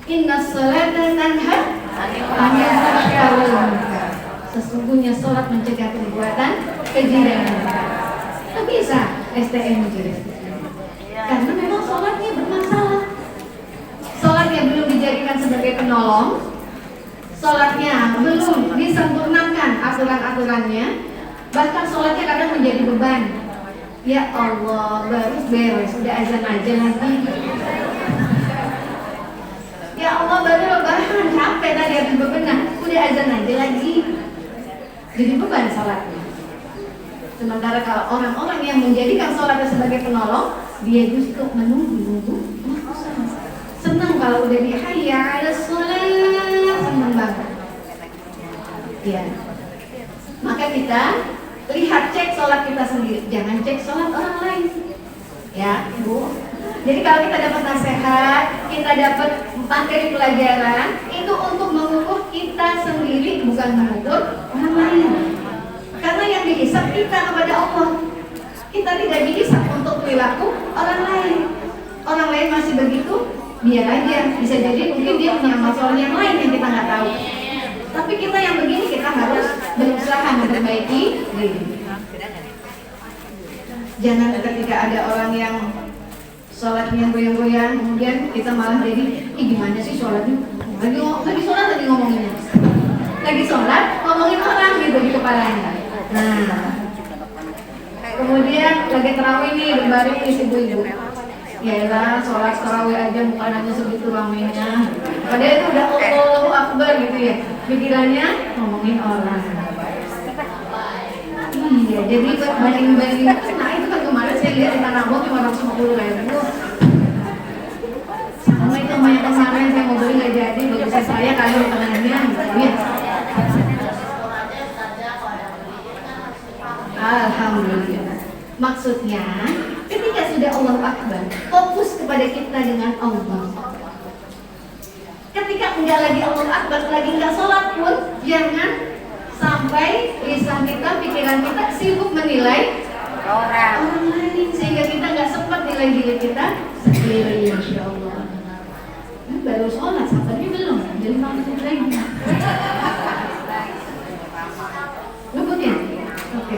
inna sholata tanha 'anil fahsya'i wal munkar. Sesungguhnya sholat mencegah perbuatan keji dan munkar. Kok bisa STMJ? Karena memang sholatnya bermasalah. Sholatnya belum dijadikan sebagai penolong. Sholatnya belum disempurnakan aturan-aturannya. Bahkan sholatnya kadang menjadi beban. Ya Allah, baru beres, udah azan aja lagi. Ya Allah, baru lebaran, capek tadi habis bebenah, udah azan aja lagi. Jadi beban sholatnya. Sementara kalau orang-orang yang menjadikan sholatnya sebagai penolong, dia justru menunggu. Senang kalau udah di hayya 'alas sholat, senang banget. Ya. Maka kita lihat, cek sholat kita sendiri, jangan cek sholat orang lain. Ya, Bu. Jadi kalau kita dapat nasihat, kita dapat materi pelajaran, itu untuk mengukur kita sendiri, bukan mengukur orang lain. Karena yang dihisab kita kepada Allah. Kita tidak dihisab untuk perilaku orang lain. Orang lain masih begitu, biar aja. Bisa jadi mungkin dia punya masalah yang lain yang kita nggak tahu. Tapi kita yang begini, kita harus berusaha memperbaiki diri. Jangan ketika ada orang yang sholatnya goyang-goyang, kemudian kita malah jadi, gimana sih sholatnya? Lagi sholat tadi ngomonginnya. Lagi sholat, ngomongin orang gitu di kepalanya. Nah, kemudian lagi terawih nih, berbaring nih ibu-ibu. Yaelah, sholat tarawih aja bukan hanya segitu ramenya. Padahal itu udah Allahu Akbar gitu ya. Pikirannya ngomongin orang. Iya, jadi banding-banding. Nah itu kan kemarin saya lihat di Tanah Abang 550.000. Sama itu yang kemarin saya mau beli nggak jadi, nggak bisa saya kalau tangannya gitu ya. Alhamdulillah. Maksudnya, ketika sudah Allahu Akbar, fokus kepada kita dengan Allah. Ketika enggak lagi Allahu Akbar, lagi enggak sholat pun, jangan sampai lisan kita, pikiran kita sibuk menilai orang lain, sehingga kita enggak sempat nilai diri kita sendiri. Masya Allah. Baru sholat, sabarnya belum, jadi mampus lagi. Lembut ya? Oke.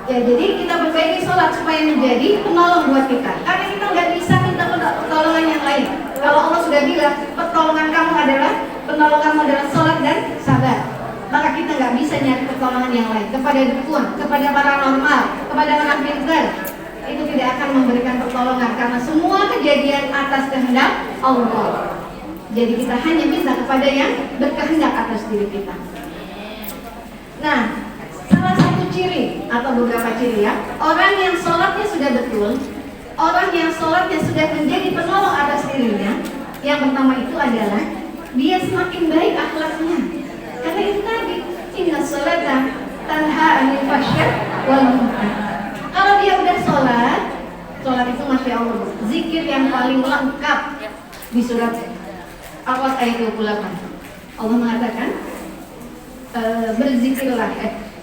Ya, jadi kita perbaiki sholat supaya menjadi penolong buat kita. Karena kita nggak bisa minta pertolongan yang lain. Kalau Allah sudah bilang, pertolongan kamu adalah sholat dan sabar, maka kita nggak bisa nyari pertolongan yang lain. Kepada dukun, kepada paranormal, kepada orang pintar, itu tidak akan memberikan pertolongan. Karena semua kejadian atas kehendak Allah. Jadi kita hanya bisa kepada yang berkehendak atas diri kita. Nah, salah satu ciri atau beberapa ciri ya, orang yang sholatnya sudah betul, orang yang sholatnya sudah menjadi penolong atas dirinya, yang pertama itu adalah dia semakin baik akhlaknya. Karena itu tadi, inna sholata tanha 'anil fahsya wal munkar. Kalau dia udah sholat itu Masya Allah, zikir yang paling lengkap di surat Al-Qasas ayat 28. Allah mengatakan, berzikirlah,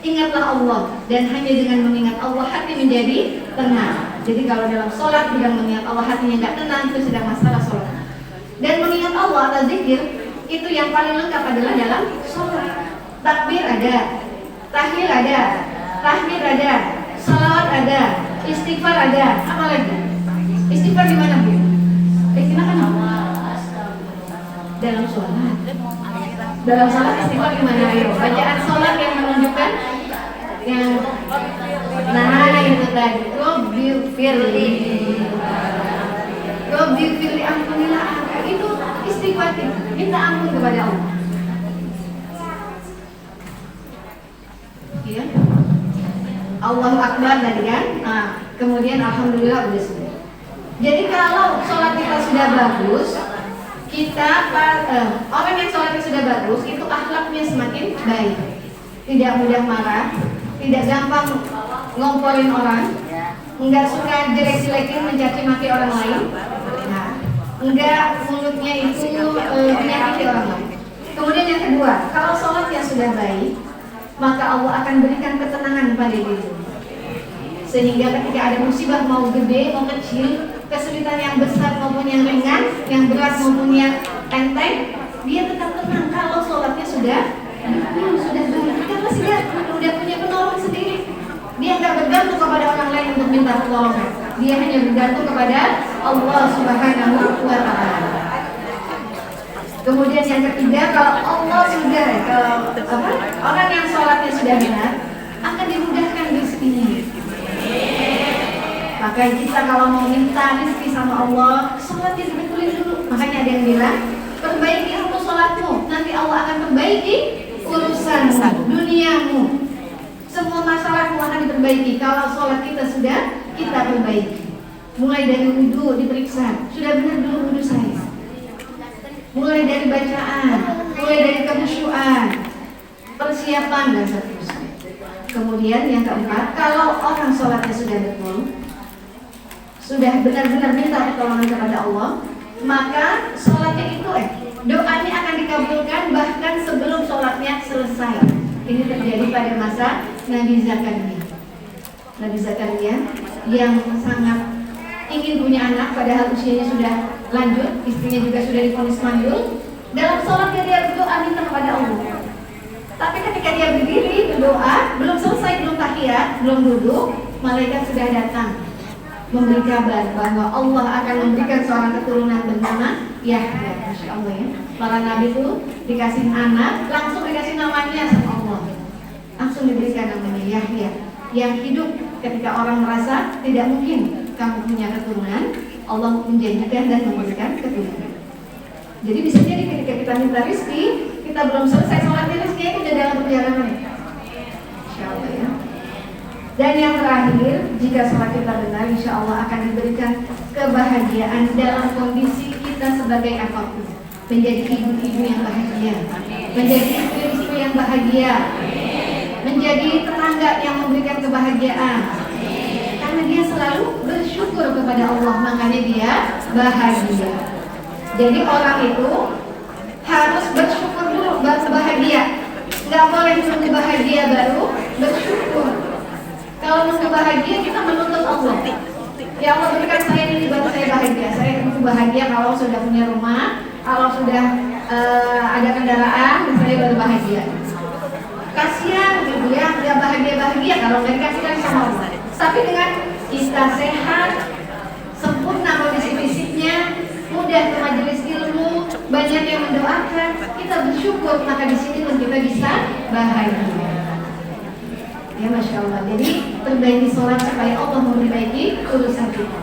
ingatlah Allah, dan hanya dengan mengingat Allah hati menjadi tenang. Jadi kalau dalam sholat tidak mengingat Allah hatinya nggak tenang, itu sedang masalah sholat. Dan mengingat Allah atau zikir itu yang paling lengkap adalah dalam sholat. Takbir ada, tahlil ada, tahmid ada, salawat ada, istighfar ada, apa lagi? Istighfar di mana, Bu? Istighfar kan dalam sholat. Dalam sholat istighfar gimana? Ayo, bacaan sholat yang menunjukkan yang itu tadi, Robbi firli ampunilah aku. Itu istighfar, minta ampun kepada Allah. Ya. Allahu Akbar tadi kan. Nah, kemudian alhamdulillah udah sudah. Jadi kalau sholat kita sudah bagus, orang yang sholatnya sudah bagus itu akhlaknya semakin baik, tidak mudah marah, tidak gampang ngomporin orang, enggak suka jelek-jelekin mencaci maki orang lain, enggak mulutnya itu menyakiti orang lain. Kemudian yang kedua, kalau sholatnya sudah baik, maka Allah akan berikan ketenangan pada diri, sehingga ketika ada musibah mau gede mau kecil, kesulitan yang besar maupun yang ringan, yang berat maupun yang enteng, dia tetap tenang kalau sholatnya sudah baik. Karena sudah punya penolong sendiri. Dia nggak bergantung kepada orang lain untuk minta pertolongan. Dia hanya bergantung kepada Allah Subhanahu wa Ta'ala. Kemudian yang ketiga, kalau Allah sudah orang yang sholatnya sudah benar, akan dimudahkan rezekinya. Maka kita kalau mau minta rezeki sama Allah, sholatnya dibetulin dulu. Makanya ada yang bilang, perbaiki dulu sholatmu, nanti Allah akan perbaiki urusanmu, duniamu. Semua masalahmu akan diperbaiki kalau sholat kita sudah kita perbaiki. Mulai dari wudhu diperiksa, sudah benar dulu wudhu saya. Mulai dari bacaan, mulai dari kekhusyuan, persiapan dan seterusnya. Kemudian yang keempat, kalau orang sholatnya sudah betul, sudah benar-benar minta pertolongan kepada Allah, maka sholatnya itu doanya akan dikabulkan bahkan sebelum sholatnya selesai. Ini terjadi pada masa Nabi Zakaria. Nabi Zakaria yang sangat ingin punya anak, padahal usianya sudah lanjut, istrinya juga sudah divonis mandul. Dalam sholatnya dia berdoa minta kepada Allah. Tapi ketika dia berdiri berdoa, belum selesai, belum tahiyat, belum duduk, malaikat sudah datang memberi kabar bahwa Allah akan memberikan seorang keturunan bernama Yahya. Masya Allah ya. Para nabi itu dikasih anak, langsung dikasih namanya sama Allah. Langsung diberikan namanya Yahya, yang hidup Ketika orang merasa tidak mungkin kamu punya keturunan, Allah menjanjikan dan memberikan keturunan. Jadi bisa jadi ketika kita minta rezeki, kita belum selesai sholat rezeki itu udah dalam perjalanan. Insya Allah ya. Dan yang terakhir, jika sholat kita benar, insya Allah akan diberikan kebahagiaan dalam kondisi kita sebagai apapun. Menjadi ibu-ibu yang bahagia, menjadi istri-istri yang bahagia, menjadi tetangga yang memberikan kebahagiaan. Karena dia selalu bersyukur kepada Allah, makanya dia bahagia. Jadi orang itu harus bersyukur dulu baru bahagia. Nggak boleh nunggu bahagia baru bersyukur. Kalau nunggu bahagia kita menuntut Allah. Ya Allah berikan saya ini baru saya bahagia. Saya nunggu bahagia kalau sudah punya rumah, kalau sudah ada kendaraan, dan saya baru bahagia. Kasihan gitu ya, nggak bahagia kalau nggak dikasihkan sama Allah. Tapi dengan kita sehat, sempurna kondisi fisiknya, mudah ke majelis ilmu, banyak yang mendoakan, kita bersyukur, maka di sini pun kita bisa bahagia. Ya Masya Allah. Jadi perbaiki sholat supaya Allah memperbaiki urusan kita.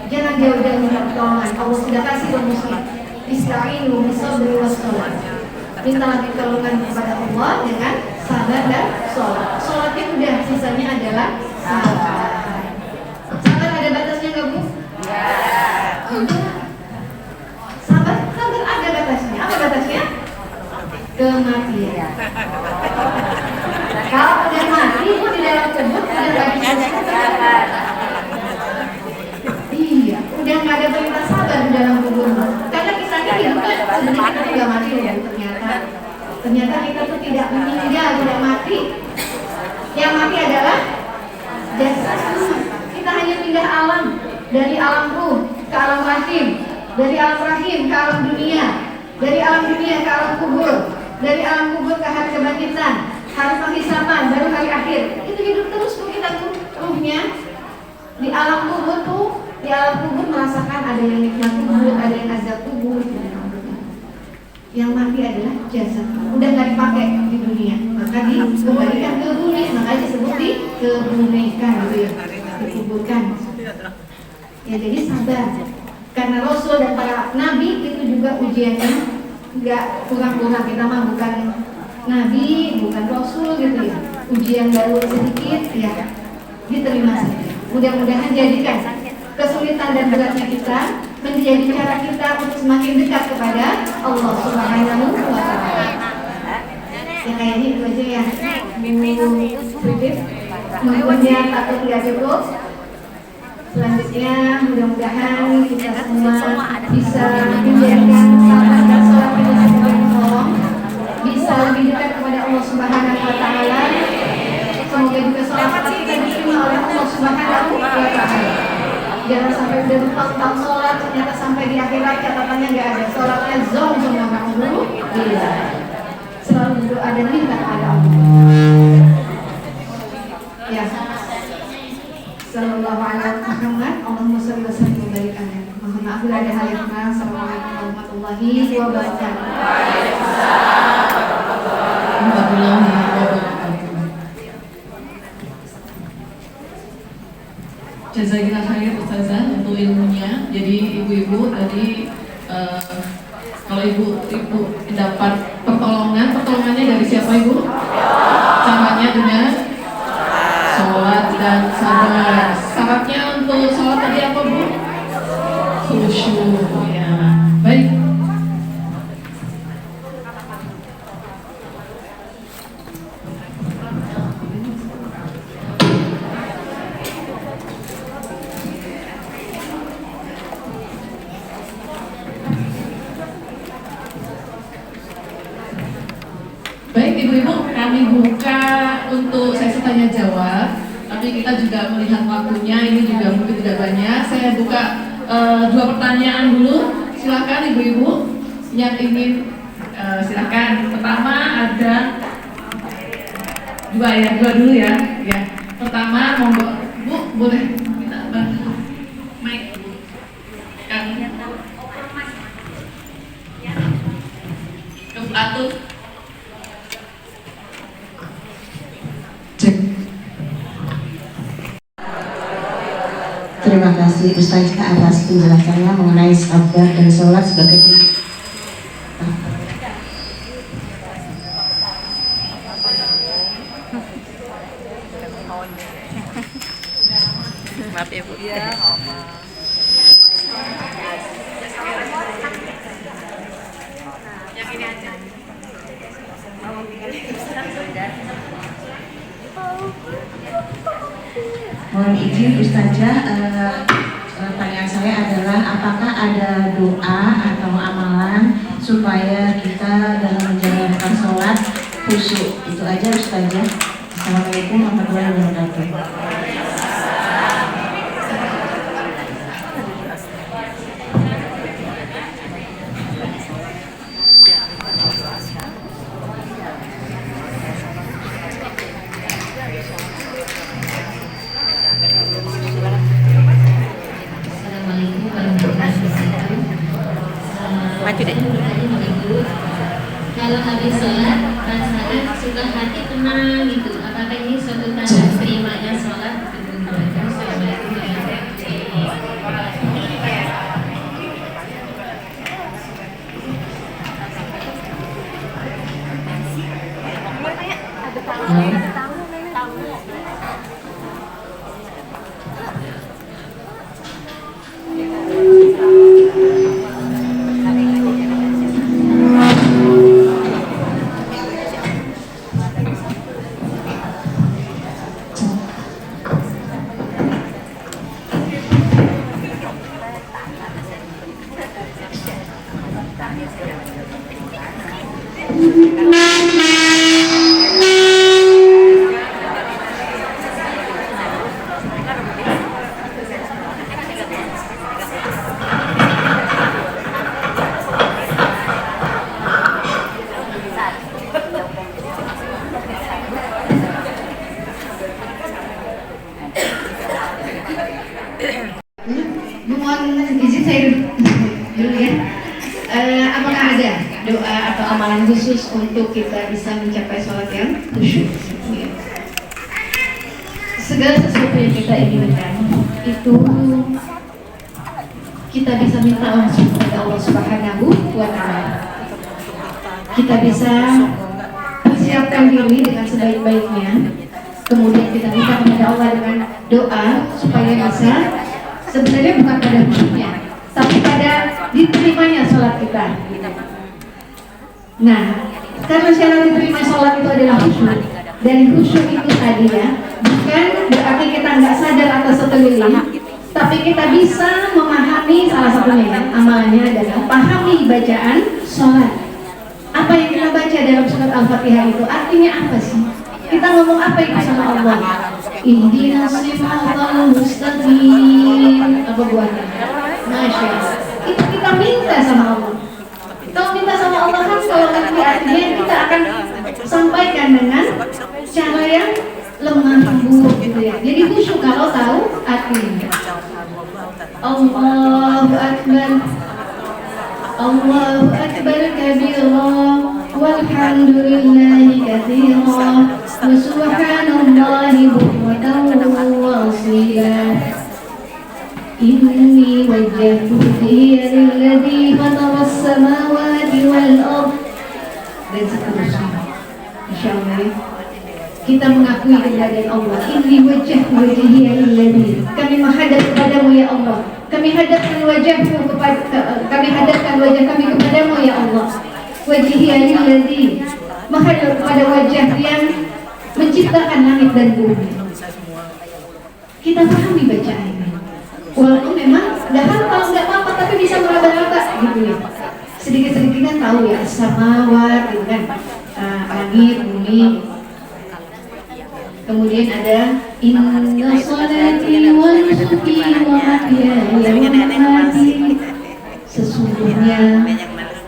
Jangan jauh-jauh minta pertolongan. Allah sudah kasih rumusnya. Ista'inu bisabri was sholat. Mintalah pertolongan kepada Allah dengan sabar dan sholat. Sholatnya udah, sisanya adalah sabar. Sabar ada batasnya nggak Bu? Ya. Sabar ada batasnya. Apa batasnya? Kematian. Kalau udah mati, pun di dalam kubur udah nggak bisa sabar. Iya, udah nggak ada perintah sabar di dalam kubur. Karena kita ini sebenarnya kita tidak mati ya, ternyata kita tuh tidak meninggal, tidak mati. Yang mati adalah jasad. Kita hanya pindah alam, dari alam ruh ke alam rahim, dari alam rahim ke alam dunia, dari alam dunia ke alam kubur, dari alam kubur ke hari kebangkitan, hari penghisapan, baru hari akhir. Itu hidup terus tuh kita tuh ruhnya. Di alam kubur tuh, di alam kubur merasakan ada yang nikmat kubur, ada yang azab kubur. Yang mati adalah jasad, udah nggak dipakai di dunia, maka dikembalikan ke bumi, makanya disebut dikebumikan, gitu ya, dikuburkan. Ya jadi sabar, karena Rasul dan para Nabi itu juga ujiannya nggak kurang-kurang. Kita mah bukan Nabi, bukan Rasul gitu ya. Ujian baru sedikit ya, diterima saja. Mudah-mudahan jadikan kesulitan dan beratnya kita menjadi cara kita untuk semakin dekat kepada Allah Subhanahu wa Ta'ala. Ya kayaknya itu aja ya. Mungkinnya takut tidak cukup. Selanjutnya mudah-mudahan kita semua bisa menjadikan salat dan sholat kita sebagai tolong, bisa lebih dekat kepada Allah Subhanahu wa Ta'ala. Semoga juga sholat kita diterima oleh Allah Subhanahu wa Ta'ala. Jangan sampai udah bertahun-tahun sholat, ternyata sampai di akhirat catatannya nggak ada. Sholatnya zong sama dulu. Iya. Selalu berdoa dan minta kepada Allah. Ya. Sallallahu alaihi Muhammad. Allahumma shalli wa sallim wa barik alaihi. Mohon maaf bila ada hal yang kurang. Assalamualaikum warahmatullahi wabarakatuh. Waalaikumsalam warahmatullahi wabarakatuh. Jazakillah khair Ustazah untuk ilmunya. Jadi ibu-ibu tadi kalau ibu dapat pertolongannya dari siapa Ibu? Caranya dengan sholat dan sabar. Syaratnya untuk sholat tadi apa Bu? Khusyuk ya. Baik. Baik ibu-ibu, kami buka untuk sesi tanya jawab. Tapi kita juga melihat waktunya, ini juga mungkin tidak banyak. Saya buka 2 pertanyaan dulu. Silakan ibu-ibu yang ingin silakan. Pertama ada 2 dulu ya. Ya. Pertama monggo Bu, boleh minta bantu mic kan ke Atul. kasih Ustaz atas penjelasannya mengenai sabda dan sholat sebagai Maaf ya Bu. Mohon izin Ustazah, pertanyaan saya adalah apakah ada doa atau amalan supaya kita dalam menjalankan sholat khusyuk? Itu aja Ustazah. Assalamualaikum warahmatullahi wabarakatuh. Assalamualaikum warahmatullahi wabarakatuh. Maju deh. Kalau habis sholat, perasaan suka hati tenang gitu. Apakah ini suatu tanda terimanya sholat? Assalamualaikum warahmatullahi Mohon izin saya dulu ya. Apakah ada doa atau amalan khusus untuk kita bisa mencapai sholat yang khusyuk? Ya. Segala sesuatu yang kita inginkan itu kita bisa minta langsung kepada Allah Subhanahu wa Ta'ala. Kita bisa persiapkan diri dengan sebaik-baiknya. Kemudian kita minta kepada Allah dengan doa supaya bisa, sebenarnya bukan pada khusyuknya, tapi pada diterimanya sholat kita. Nah, karena syarat diterima sholat itu adalah khusyuk, dan khusyuk itu tadi ya, bukan berarti kita nggak sadar atau sekeliling, tapi kita bisa memahami salah satunya ya, amalnya adalah pahami bacaan sholat. Apa yang kita baca dalam surat Al-Fatihah itu artinya apa sih? Kita ngomong apa itu sama Allah? Ihdinas siratal mustaqim. Apa buatnya? Masya Allah. Itu kita minta sama Allah. Kalau minta sama Allah kan kalau nanti artinya kita akan sampaikan dengan cara yang lemah lembut gitu ya. Jadi khusyuk kalau tahu artinya. Allahu Akbar. Allahu Akbar kabira walhamdulillahi katsira wa subhanallahi bukratan wa asila. Inni wajjahtu wajhiya lilladzi fatara as-samawati wal ardh. Dan seterusnya. Insyaallah kita mengakui keberadaan Allah. Inni wajjahtu wajhiya lilladzi. Kami menghadap kepadamu ya Allah. Kami hadapkan wajahmu kami hadapkan wajah kami kepadamu ya Allah. Wajhiya lilladzi. Menghadap kepada wajah yang menciptakan langit dan bumi. Kita pahami bacaannya. Walaupun memang nggak hafal, nggak apa-apa, tapi bisa meraba-raba gitu ya. Sedikit-sedikit kan tahu ya, samawat gitu kan, langit, bumi. Kemudian ada inna sholati wa nusuki wa mahyaya wa mamati. Sesungguhnya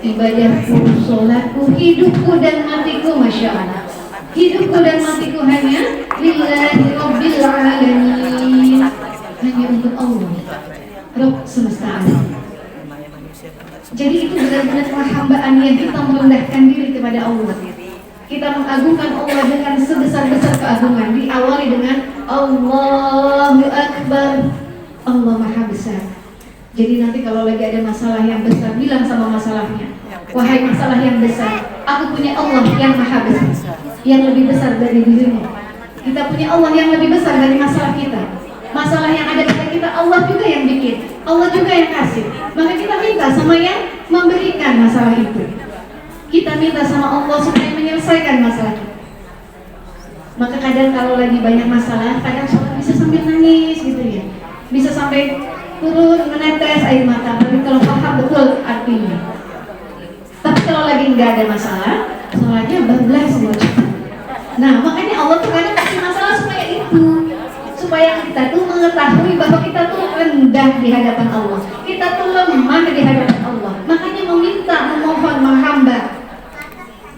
ibadahku, sholatku, hidupku dan matiku, masya Allah. Hidupku dan matiku hanya lillahi rabbil alamin. Hanya untuk Allah, Rabb semesta alam. Jadi itu benar-benar perhambaan yang kita merendahkan diri kepada Allah. Kita mengagungkan Allah dengan sebesar-besar keagungan. Diawali dengan Allahu Akbar. Allah Maha Besar. Jadi nanti kalau lagi ada masalah yang besar, bilang sama masalahnya, wahai masalah yang besar, aku punya Allah yang Maha Besar, yang lebih besar dari dirimu. Kita punya Allah yang lebih besar dari masalah kita. Masalah yang ada pada kita, Allah juga yang bikin, Allah juga yang kasih. Maka kita minta sama yang memberikan masalah itu. Kita minta sama Allah supaya menyelesaikan masalah kita. Maka kadang kalau lagi banyak masalah, kadang sholat bisa sambil nangis gitu ya, bisa sampai turun menetes air mata, tapi kalau paham betul artinya. Tapi kalau lagi nggak ada masalah, sholatnya bablas semua. Nah, makanya Allah tuh kadang kasih masalah supaya kita tuh mengetahui bahwa kita tuh rendah di hadapan Allah, kita tuh lemah di hadapan Allah. Makanya meminta, memohon, menghamba.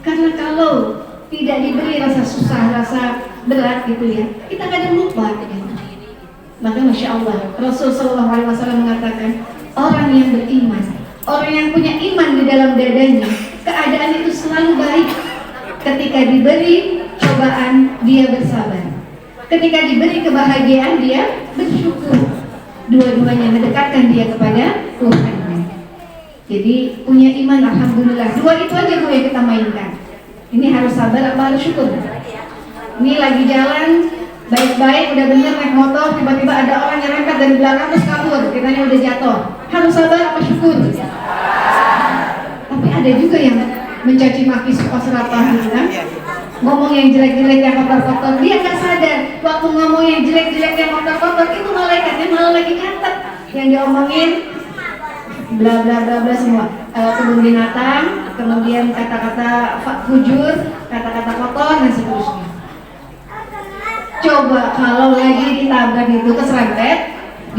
Karena kalau tidak diberi rasa susah, rasa berat gitu ya, kita kadang lupa gitu. Maka Masya Allah, Rasulullah SAW mengatakan, orang yang beriman, orang yang punya iman di dalam dadanya, keadaan itu selalu baik. Ketika diberi cobaan, dia bersabar. Ketika diberi kebahagiaan, dia bersyukur. Dua-duanya mendekatkan dia kepada Tuhan. Jadi punya iman, alhamdulillah. Dua itu aja yang kita mainkan. Ini harus sabar apa harus syukur? Ini lagi jalan baik-baik, udah bener naik motor, tiba-tiba ada orang nyerempet dari belakang terus kabur, kitanya udah jatuh. Harus sabar apa syukur? Tapi ada juga yang mencaci maki suka serapah gitu kan? Ngomong yang jelek-jelek, yang kotor-kotor, dia nggak sadar waktu ngomong yang jelek-jelek, yang kotor-kotor itu malaikatnya malah lagi catat yang diomongin bla bla bla bla semua, kebun binatang, kemudian kata-kata fujur, kata-kata kotor dan seterusnya. Coba kalau lagi ditabrak itu keserempet,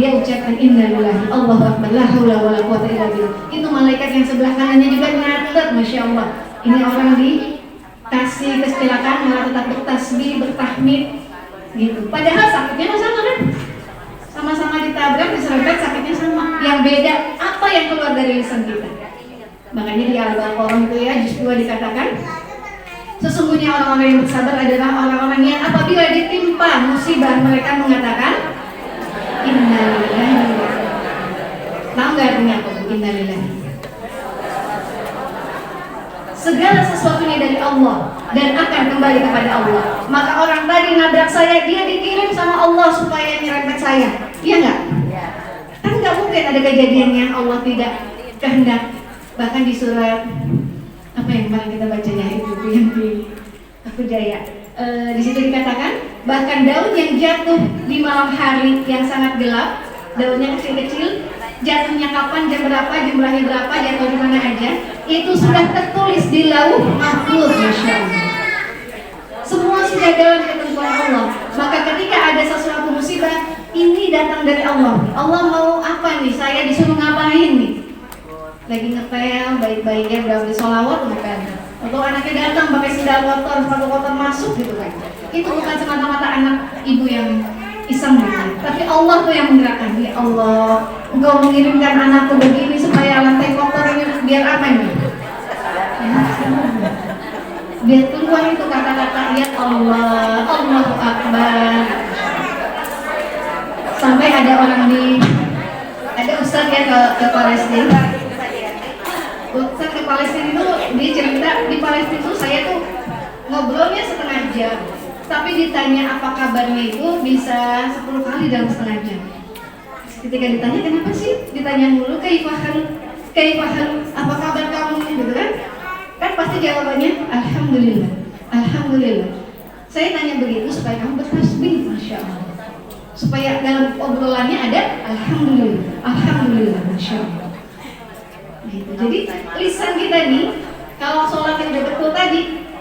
dia ucapkan innalillahi Allahu akbar la haula wala quwwata illa billah. Itu malaikat yang sebelah kanannya juga nyatet, Masya Allah. Ini orang dikasih kecelakaan malah tetap bertasbih, bertahmid gitu. Padahal sakitnya sama kan? Sama-sama ditabrak, diserempet, sakitnya sama. Yang beda apa yang keluar dari lisan kita. Makanya di Al-Baqarah itu ya, juz 2 dikatakan, sesungguhnya orang-orang yang bersabar adalah orang-orang yang apabila ditimpa musibah mereka mengatakan innalillahi. Tahu nggak artinya apa? Innalillahi. Segala sesuatunya dari Allah dan akan kembali kepada Allah. Maka orang tadi nabrak saya, dia dikirim sama Allah supaya nyerempet saya. Iya nggak? Kan nggak mungkin ada kejadian yang Allah tidak kehendak. Bahkan di surat apa yang paling kita bacanya itu yang di Aku Jaya, di situ dikatakan bahkan daun yang jatuh di malam hari yang sangat gelap, daunnya kecil-kecil, jatuhnya kapan, jam berapa, jumlahnya berapa, jatuh di mana aja, itu sudah tertulis di lauh mahfuz. Masya Allah, semua sudah dalam ketentuan Allah. Maka ketika ada sesuatu musibah, ini datang dari Allah. Allah mau apa nih? Saya disuruh ngapain nih? Lagi ngepel, baik-baiknya udah beli sholawat ngepel. Atau anaknya datang pakai sendal kotor, sepatu kotor masuk gitu kan. Itu bukan semata-mata anak ibu yang iseng gitu. Tapi Allah tuh yang menggerakkan. Ya Allah, Engkau mengirimkan anakku begini supaya lantai kotor ini biar apa nih? Biar keluar itu kata-kata ya Allah, Allahu Akbar. Sampai ada orang ada ustaz ya ke Palestina. Ustaz ke Palestina itu dia cerita di Palestina itu saya tuh ngobrolnya setengah jam, tapi ditanya apa kabarnya itu bisa 10 kali dalam setengah jam. Ketika ditanya kenapa sih ditanya mulu kaifahal, apa kabar kamu gitu kan pasti jawabannya alhamdulillah, alhamdulillah. Saya tanya begitu supaya kamu bertasbih, Masya Allah, supaya dalam obrolannya ada alhamdulillah, alhamdulillah, Masya Allah. Gitu. Jadi lisan kita nih kalau sholat yang udah betul tadi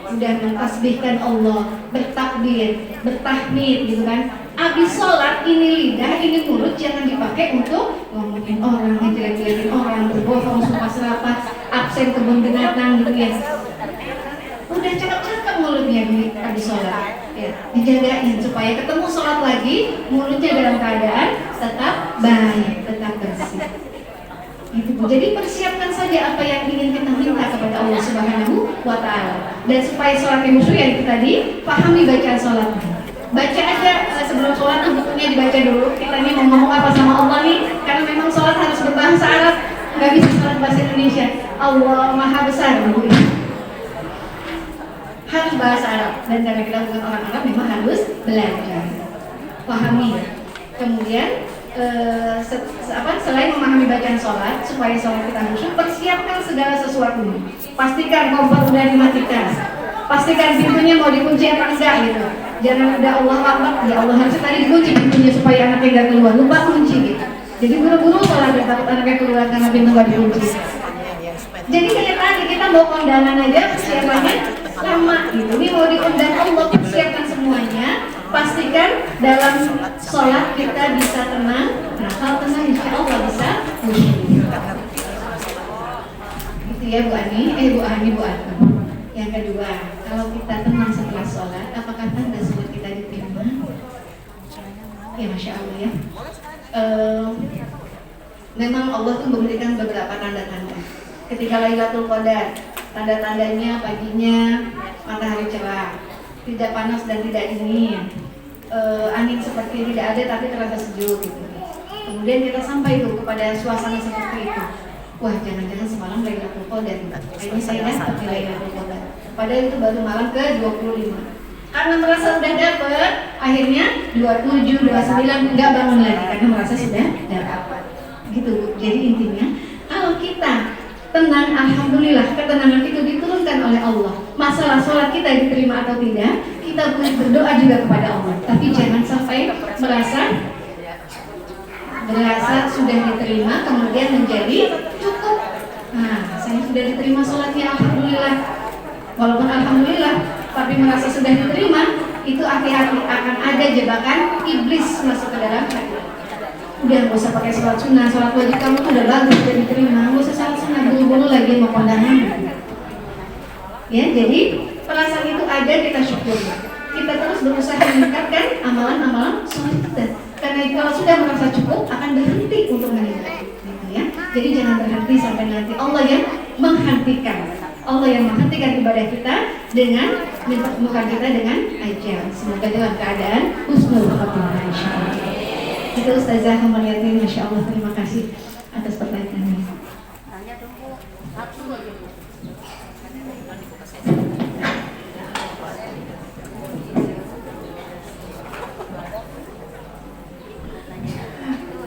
udah mentasbihkan Allah, bertakbir, bertahmid gitu kan. Abis sholat ini lidah, ini mulut jangan dipakai untuk ngomongin orang, ngejelek-jelekin orang, berbohong, sumpah serapah, absen kebun binatang gitu ya. Udah cakep-cakep mulutnya abis sholat ya, dijagain supaya ketemu sholat lagi mulutnya dalam keadaan tetap baik, tetap bersih. Jadi persiapkan saja apa yang ingin kita minta kepada Allah Subhanahu wa Ta'ala. Dan supaya sholatnya khusyuk yang tadi, pahami bacaan sholatnya. Baca aja sebelum sholat bukunya dibaca dulu. Kita nih mau ngomong apa sama Allah nih, karena memang sholat harus berbahasa Arab, nggak bisa sholat bahasa Indonesia. Allah Maha Besar, harus bahasa Arab, dan karena kita bukan orang Arab memang harus belajar, pahami. Kemudian selain memahami bacaan sholat, supaya sholat kita khusyuk, persiapkan segala sesuatunya. Pastikan kompor udah dimatikan, pastikan pintunya mau dikunci apa enggak gitu. Jangan udah Allah Akbar, ya Allah harusnya tadi dikunci pintunya supaya anaknya nggak keluar, lupa kunci gitu. Jadi buru-buru sholat ya, takut anaknya keluar karena pintu nggak dikunci. Jadi kayak tadi kita mau kondangan aja persiapannya lama gitu. Ini mau diundang Allah, persiapkan semuanya. Pastikan dalam sholat kita bisa tenang. Nah, kalau tenang insya Allah bisa khusyuk. Gitu ya Bu Ani, Bu Ani, Bu Ani. Yang kedua, kalau kita tenang setelah sholat, apakah tanda sholat kita diterima? Ya Masya Allah ya. Memang Allah tuh memberikan beberapa tanda-tanda. Ketika Lailatul Qadar, tanda-tandanya paginya matahari cerah, tidak panas dan tidak dingin, angin seperti tidak ada tapi terasa sejuk gitu. Kemudian kita sampai tuh kepada suasana seperti itu. Wah, jangan-jangan semalam Lailatul Qadar. Kayaknya saya dapat di Lailatul Qadar. Padahal itu baru malam ke-25. Karena merasa sudah dapat, akhirnya 27, 29 nggak bangun lagi karena merasa sudah dapat. Gitu. Jadi intinya, kalau kita tenang, alhamdulillah, ketenangan itu diturunkan oleh Allah. Masalah sholat kita diterima atau tidak, kita berdoa juga kepada Allah. Tapi jangan sampai merasa sudah diterima kemudian menjadi cukup. Nah, saya sudah diterima sholatnya, alhamdulillah. Walaupun alhamdulillah, tapi merasa sudah diterima, itu hati-hati akan ada jebakan iblis masuk ke dalam hati. Udah nggak usah pakai sholat sunnah, sholat wajib kamu tuh udah bagus, udah diterima, nggak usah sholat sunnah, buru-buru lagi mau kondangan. Ya, jadi perasaan itu ada, kita syukur. Kita terus berusaha meningkatkan amalan-amalan sholat kita. Karena kalau sudah merasa cukup, akan berhenti untuk meningkat. Gitu ya. Jadi jangan berhenti sampai nanti Allah yang menghentikan. Allah yang menghentikan ibadah kita dengan mempertemukan kita dengan ajal. Semoga dalam keadaan husnul khotimah insyaallah. Itu Ustazah Hamaliatin, Masya Allah, terima kasih atas pertanyaannya. Tanya tunggu satu aja Bu.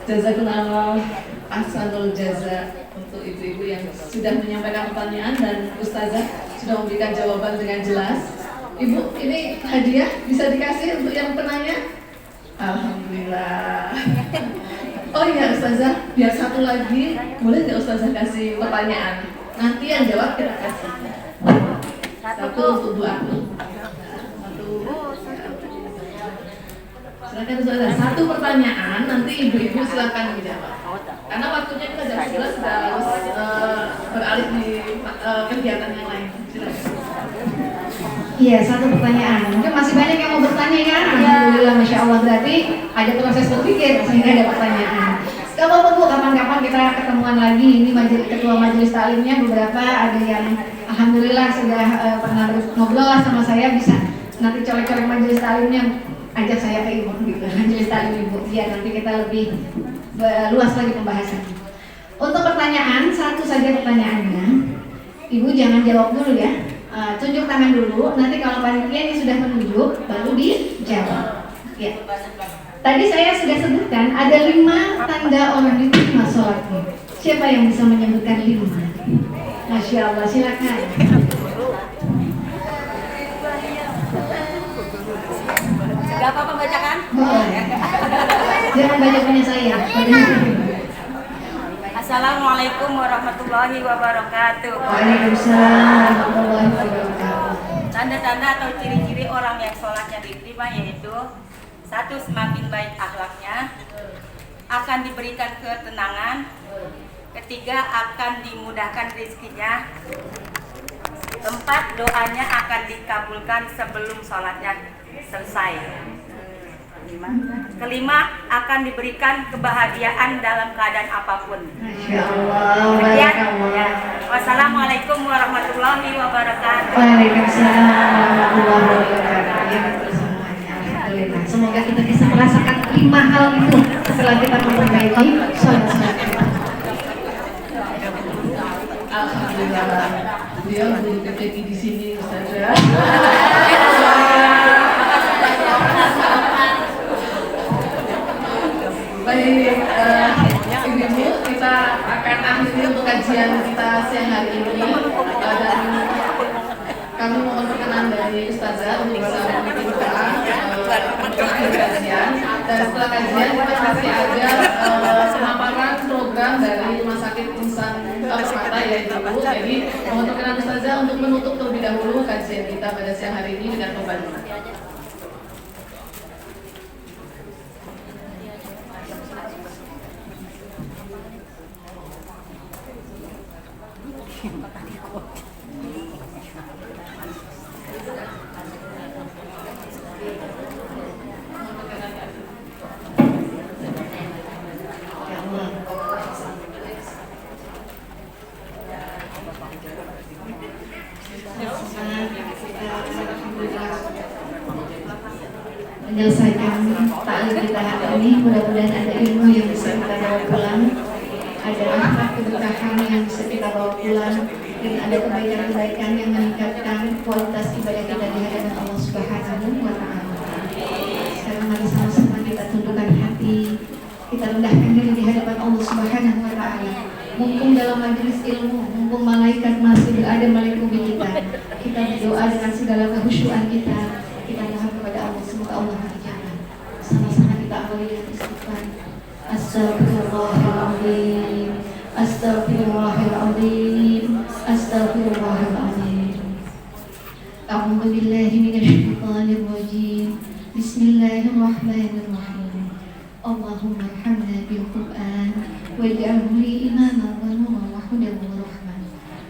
Jazakallah ahsanul jaza untuk ibu-ibu yang sudah menyampaikan pertanyaan dan Ustazah sudah memberikan jawaban dengan jelas. Ibu, ini hadiah bisa dikasih untuk yang penanya? Alhamdulillah. Oh iya Ustazah, biar satu lagi, boleh nggak Ustazah kasih pertanyaan? Nanti yang jawab kita kasih. Satu untuk Bu Aku. Silakan Ustazah, satu pertanyaan, nanti ibu-ibu silakan menjawab. Karena waktunya kita jam 11 sudah harus beralih di kegiatan yang lain. Silakan. Iya, satu pertanyaan. Mungkin masih banyak yang mau bertanya kan? Alhamdulillah, Masya Allah, berarti ada proses berpikir sehingga ada pertanyaan. Gak apa-apa Bu, kapan-kapan kita ketemuan lagi. Ini ketua majelis taklimnya beberapa ada yang alhamdulillah sudah pernah ngobrol lah sama saya, bisa nanti colek-colek majelis taklimnya, ajak saya ke ibu gitu, majelis taklim ibu. Biar nanti kita lebih luas lagi pembahasannya. Untuk pertanyaan, satu saja pertanyaannya. Ibu jangan jawab dulu ya. Tunjuk tangan dulu, nanti kalau panitia ini sudah menunjuk, baru dijawab. Ya. Tadi saya sudah sebutkan ada 5 tanda orang diterima sholatnya. Siapa yang bisa menyebutkan 5? Masya Allah, silakan. Gak apa-apa bacakan? Boleh. Jangan banyak-banyak saya. Assalamualaikum warahmatullahi wabarakatuh. Waalaikumsalam warahmatullahi wabarakatuh. Tanda-tanda atau ciri-ciri orang yang sholatnya diterima yaitu: 1. Semakin baik akhlaknya, akan diberikan ketenangan. 3. Akan dimudahkan rezekinya. 4. Doanya akan dikabulkan sebelum sholatnya selesai. 5. Akan diberikan kebahagiaan dalam keadaan apapun. Masya Allah. Sekian. Ya. Wassalamualaikum warahmatullahi wabarakatuh. Waalaikumsalam warahmatullahi wabarakatuh. Ya, betul semuanya. Alhamdulillah. Semoga kita bisa merasakan 5 hal itu setelah kita memperbaiki sholat-sholat kita. Alhamdulillah, beliau guru PTQ di sini, Ustazah. Baik, Ibu, kita akan akhiri untuk kajian kita siang hari ini. Dan kami mohon perkenan dari Ustazah untuk bisa memimpin kajian. Dan setelah kajian kita masih ada pemaparan program dari Rumah Sakit Insan Permata yaitu Ibu. Jadi mohon perkenan Ustazah untuk menutup terlebih dahulu kajian kita pada siang hari ini dengan pembantu. Menyelesaikan taklim kita hari ini, mudah-mudahan ada ilmu yang bisa kita bawa pulang, ada akhlak keberkahan yang bisa kita bawa pulang, dan ada kebaikan-kebaikan yang meningkatkan kualitas ibadah kita di hadapan Allah Subhanahu wa Ta'ala. Sekarang mari sama-sama kita tundukkan hati, kita rendahkan diri di hadapan Allah Subhanahu wa Ta'ala. Mumpung dalam majelis ilmu, mumpung malaikat masih berada melingkupi kita, kita berdoa dengan segala kehusyuan kita. Kita mohon kepada Allah, semoga Allah menjaga. Sama-sama kita awali dengan istighfar. Astaghfirullahaladzim, astaghfirullahaladzim, astaghfirullahaladzim. A'udzu billahi minasyaitonir rajim. Bismillahirrahmanirrahim. Allahumma arhamna bil Qur'an waj'alhu li imaman wa nuran wa hudan wa rahmah.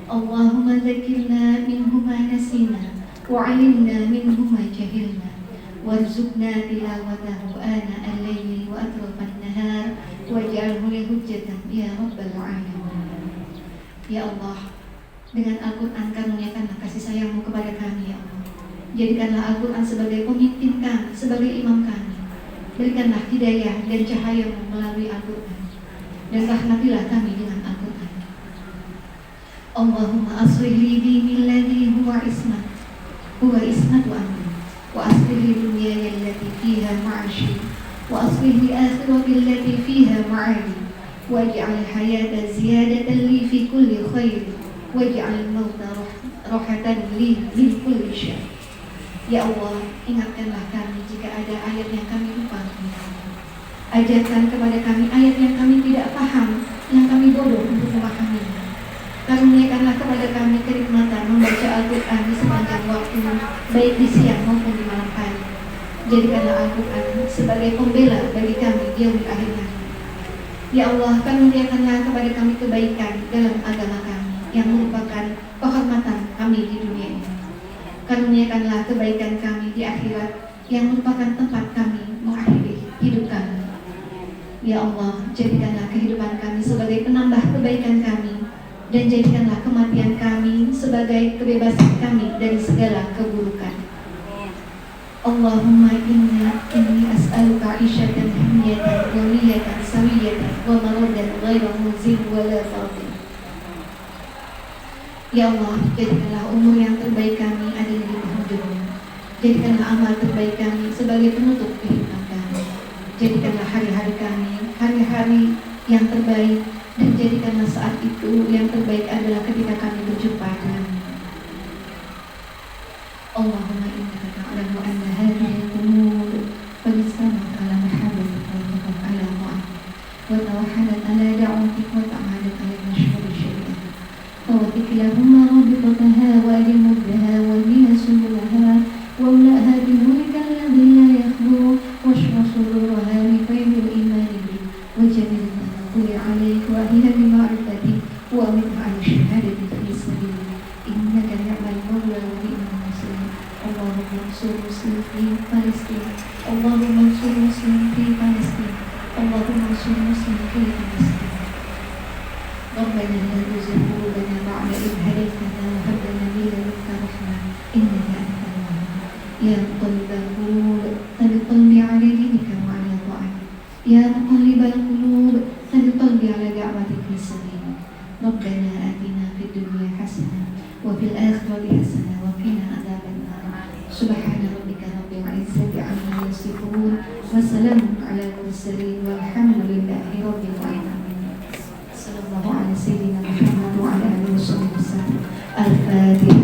Allahumma dzakirna minhu ma nasina وعلمنا منه ما جهلنا وارزقنا تلاوته آناء الليل وأطراف النهار واجعله لحجة يا رب العالمين. Ya Allah, dengan Al-Quran karuniakanlah kasih sayangmu kepada kami, ya Allah. Jadikanlah Al-Quran sebagai pemimpin kami, sebagai imam kami. Berikanlah hidayah dan cahayamu melalui Al-Quran, dan rahmatilah kami dengan Al-Quran. Allahumma aslih li dini alladhi huwa ismatu amri, wa aslih li dunyaya allati fiha ma'ashi, wa aslih li akhirati allati fiha ma'adi, waj'al hayata ziyadatan li fi kulli khair, waj'al mauta rahatan li min kulli syar. Ya Allah, ingatkanlah kami jika ada ayat yang kami lupa. Ajarkan kepada kami ayat yang kami tidak paham, yang kami bodoh untuk memahaminya. Karuniakanlah kepada kami kenikmatan membaca Al-Quran di sepanjang waktu, baik di siang maupun di malam hari. Jadikanlah Al-Quran sebagai pembela bagi kami di yaumil akhir nanti. Ya Allah, karuniakanlah kepada kami kebaikan dalam agama kami yang merupakan kehormatan kami di dunia ini. Karuniakanlah kebaikan kami di akhirat yang merupakan tempat kami mengakhiri hidup kami. Ya Allah, jadikanlah kehidupan kami sebagai penambah kebaikan kami, dan jadikanlah kematian kami sebagai kebebasan kami dari segala keburukan. Allahumma inni as'aluka 'ishatan hamiyatan waliyatan sawiyatan wa maradan ghairu muzib wa la fadil. Ya Allah, jadikanlah umur yang terbaik kami ada di penghujungnya. Jadikanlah amal terbaik kami sebagai penutup kehidupan kami. Jadikanlah hari-hari kami hari-hari yang terbaik, dan jadikanlah saat itu yang terbaik adalah ketika kami berjumpa denganmu. Allahumma innaka ta'lamu anna hadhihi al-umur qad istamat ala mahabbatik wa taqat ala ma'ak wa tawahadat ala da'watik wa ta'adat ala mashhur syari'atik fawatik lahumma rabitataha wa alimuddaha wa lina subulaha wa mla'ha binurika alladhi la yakhlu washra sururaha bi khairil imani bi wa jamil qul alayka wa hiya bi ma'rifatik wa amitha ala syahadati fi sabilillah innaka ni'mal mawla wa ni'mal nasir. Allahumma ansur muslim fi Palestina, Allahumma ansur muslim fi Palestina, Allahumma ansur muslim fi Palestina. Rabbana la tuzigh qulubana ba'da idh hadaytana wa hab lana min ladunka rahmah innaka antal wahhab. Ya muqallibal qulub thabbit qalbi ala dinika wa المرسلين ربنا آتنا في الدنيا حسنة وفي الآخرة حسنة وقنا عذاب النار سبحان ربك رب العزة عما يصفون وسلام على المرسلين والحمد لله رب العالمين صلى الله على سيدنا محمد وعلى آله وصحبه وسلم الفاتحة.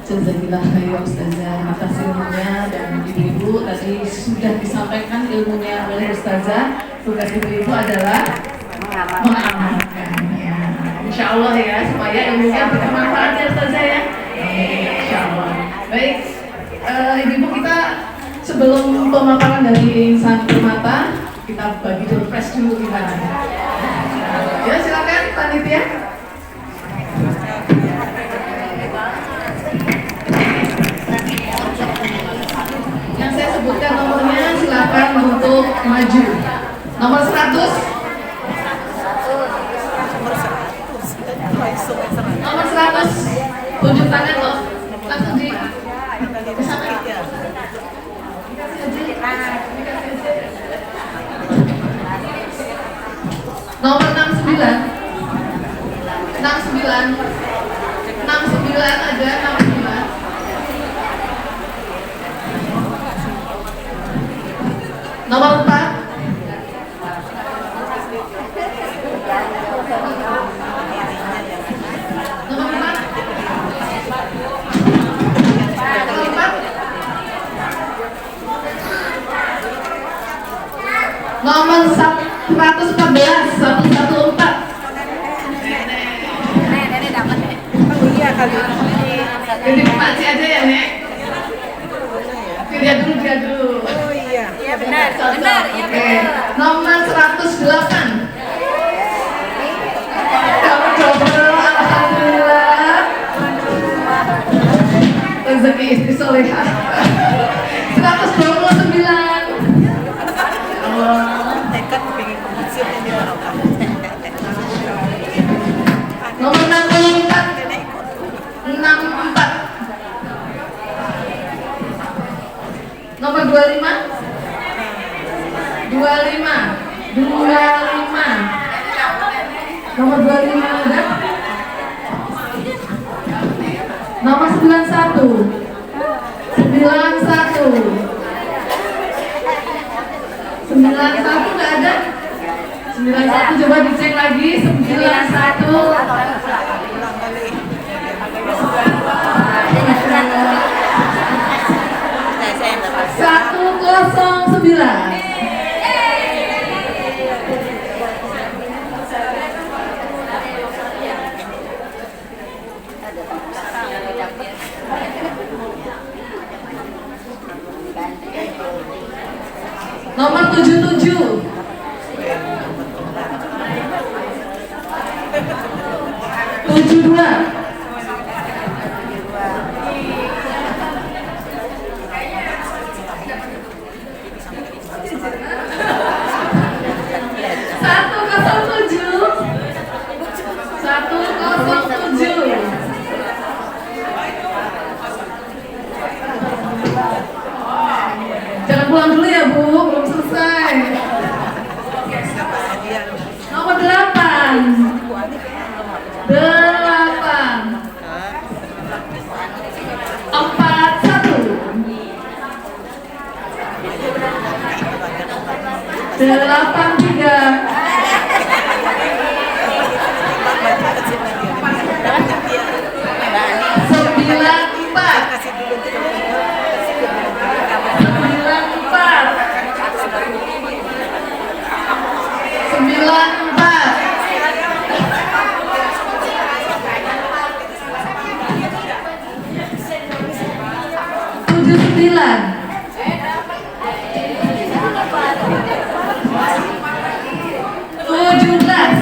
Jazakillah khairan Ustazah atas ilmunya, dan ibu-ibu tadi sudah disampaikan ilmunya oleh Ustazah. Tugas ibu-ibu adalah mengamalkan ya. Insya Allah ya, supaya ilmunya bermanfaat ya Ustazah ya. Insya Allah. Baik, ibu-ibu, kita sebelum pemaparan dari Insan Permata, kita bagi dulu fresh dulu gimana. Ya silakan panitia. Yang saya sebutkan nomornya silakan untuk maju. Nomor 100. Nomor 100. Tunjuk tangan loh. Langsung di sana. Nomor 69. 69 aja, 69. Nomor 4. Nomor 4. Nomor 114, 114. Nenek dapat nih. Oh iya kali. Jadi makasih aja ya, Nek. Dia dulu. Oh iya. Iya benar. Benar, iya Oke. benar. Nomor 108. Kamu coba, alhamdulillah. Rezeki istri solehah. 129. Allah. Tekad pengen kondisi ini barokah. Nomor 64. 64. Nomor 25. 25. Nomor 25 udah. Nomor 91. 91 nggak ada. 91 coba dicek lagi. 91. 109. Nomor 77. 72. 107. Jangan pulang dulu ya Bu, belum selesai. Nomor 8. 83. 17.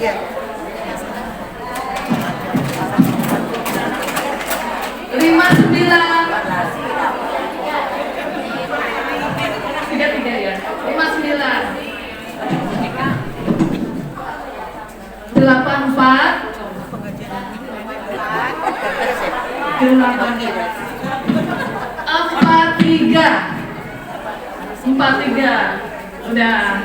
Lima sembilan. Tiga ya. 59. 84. 43. Udah.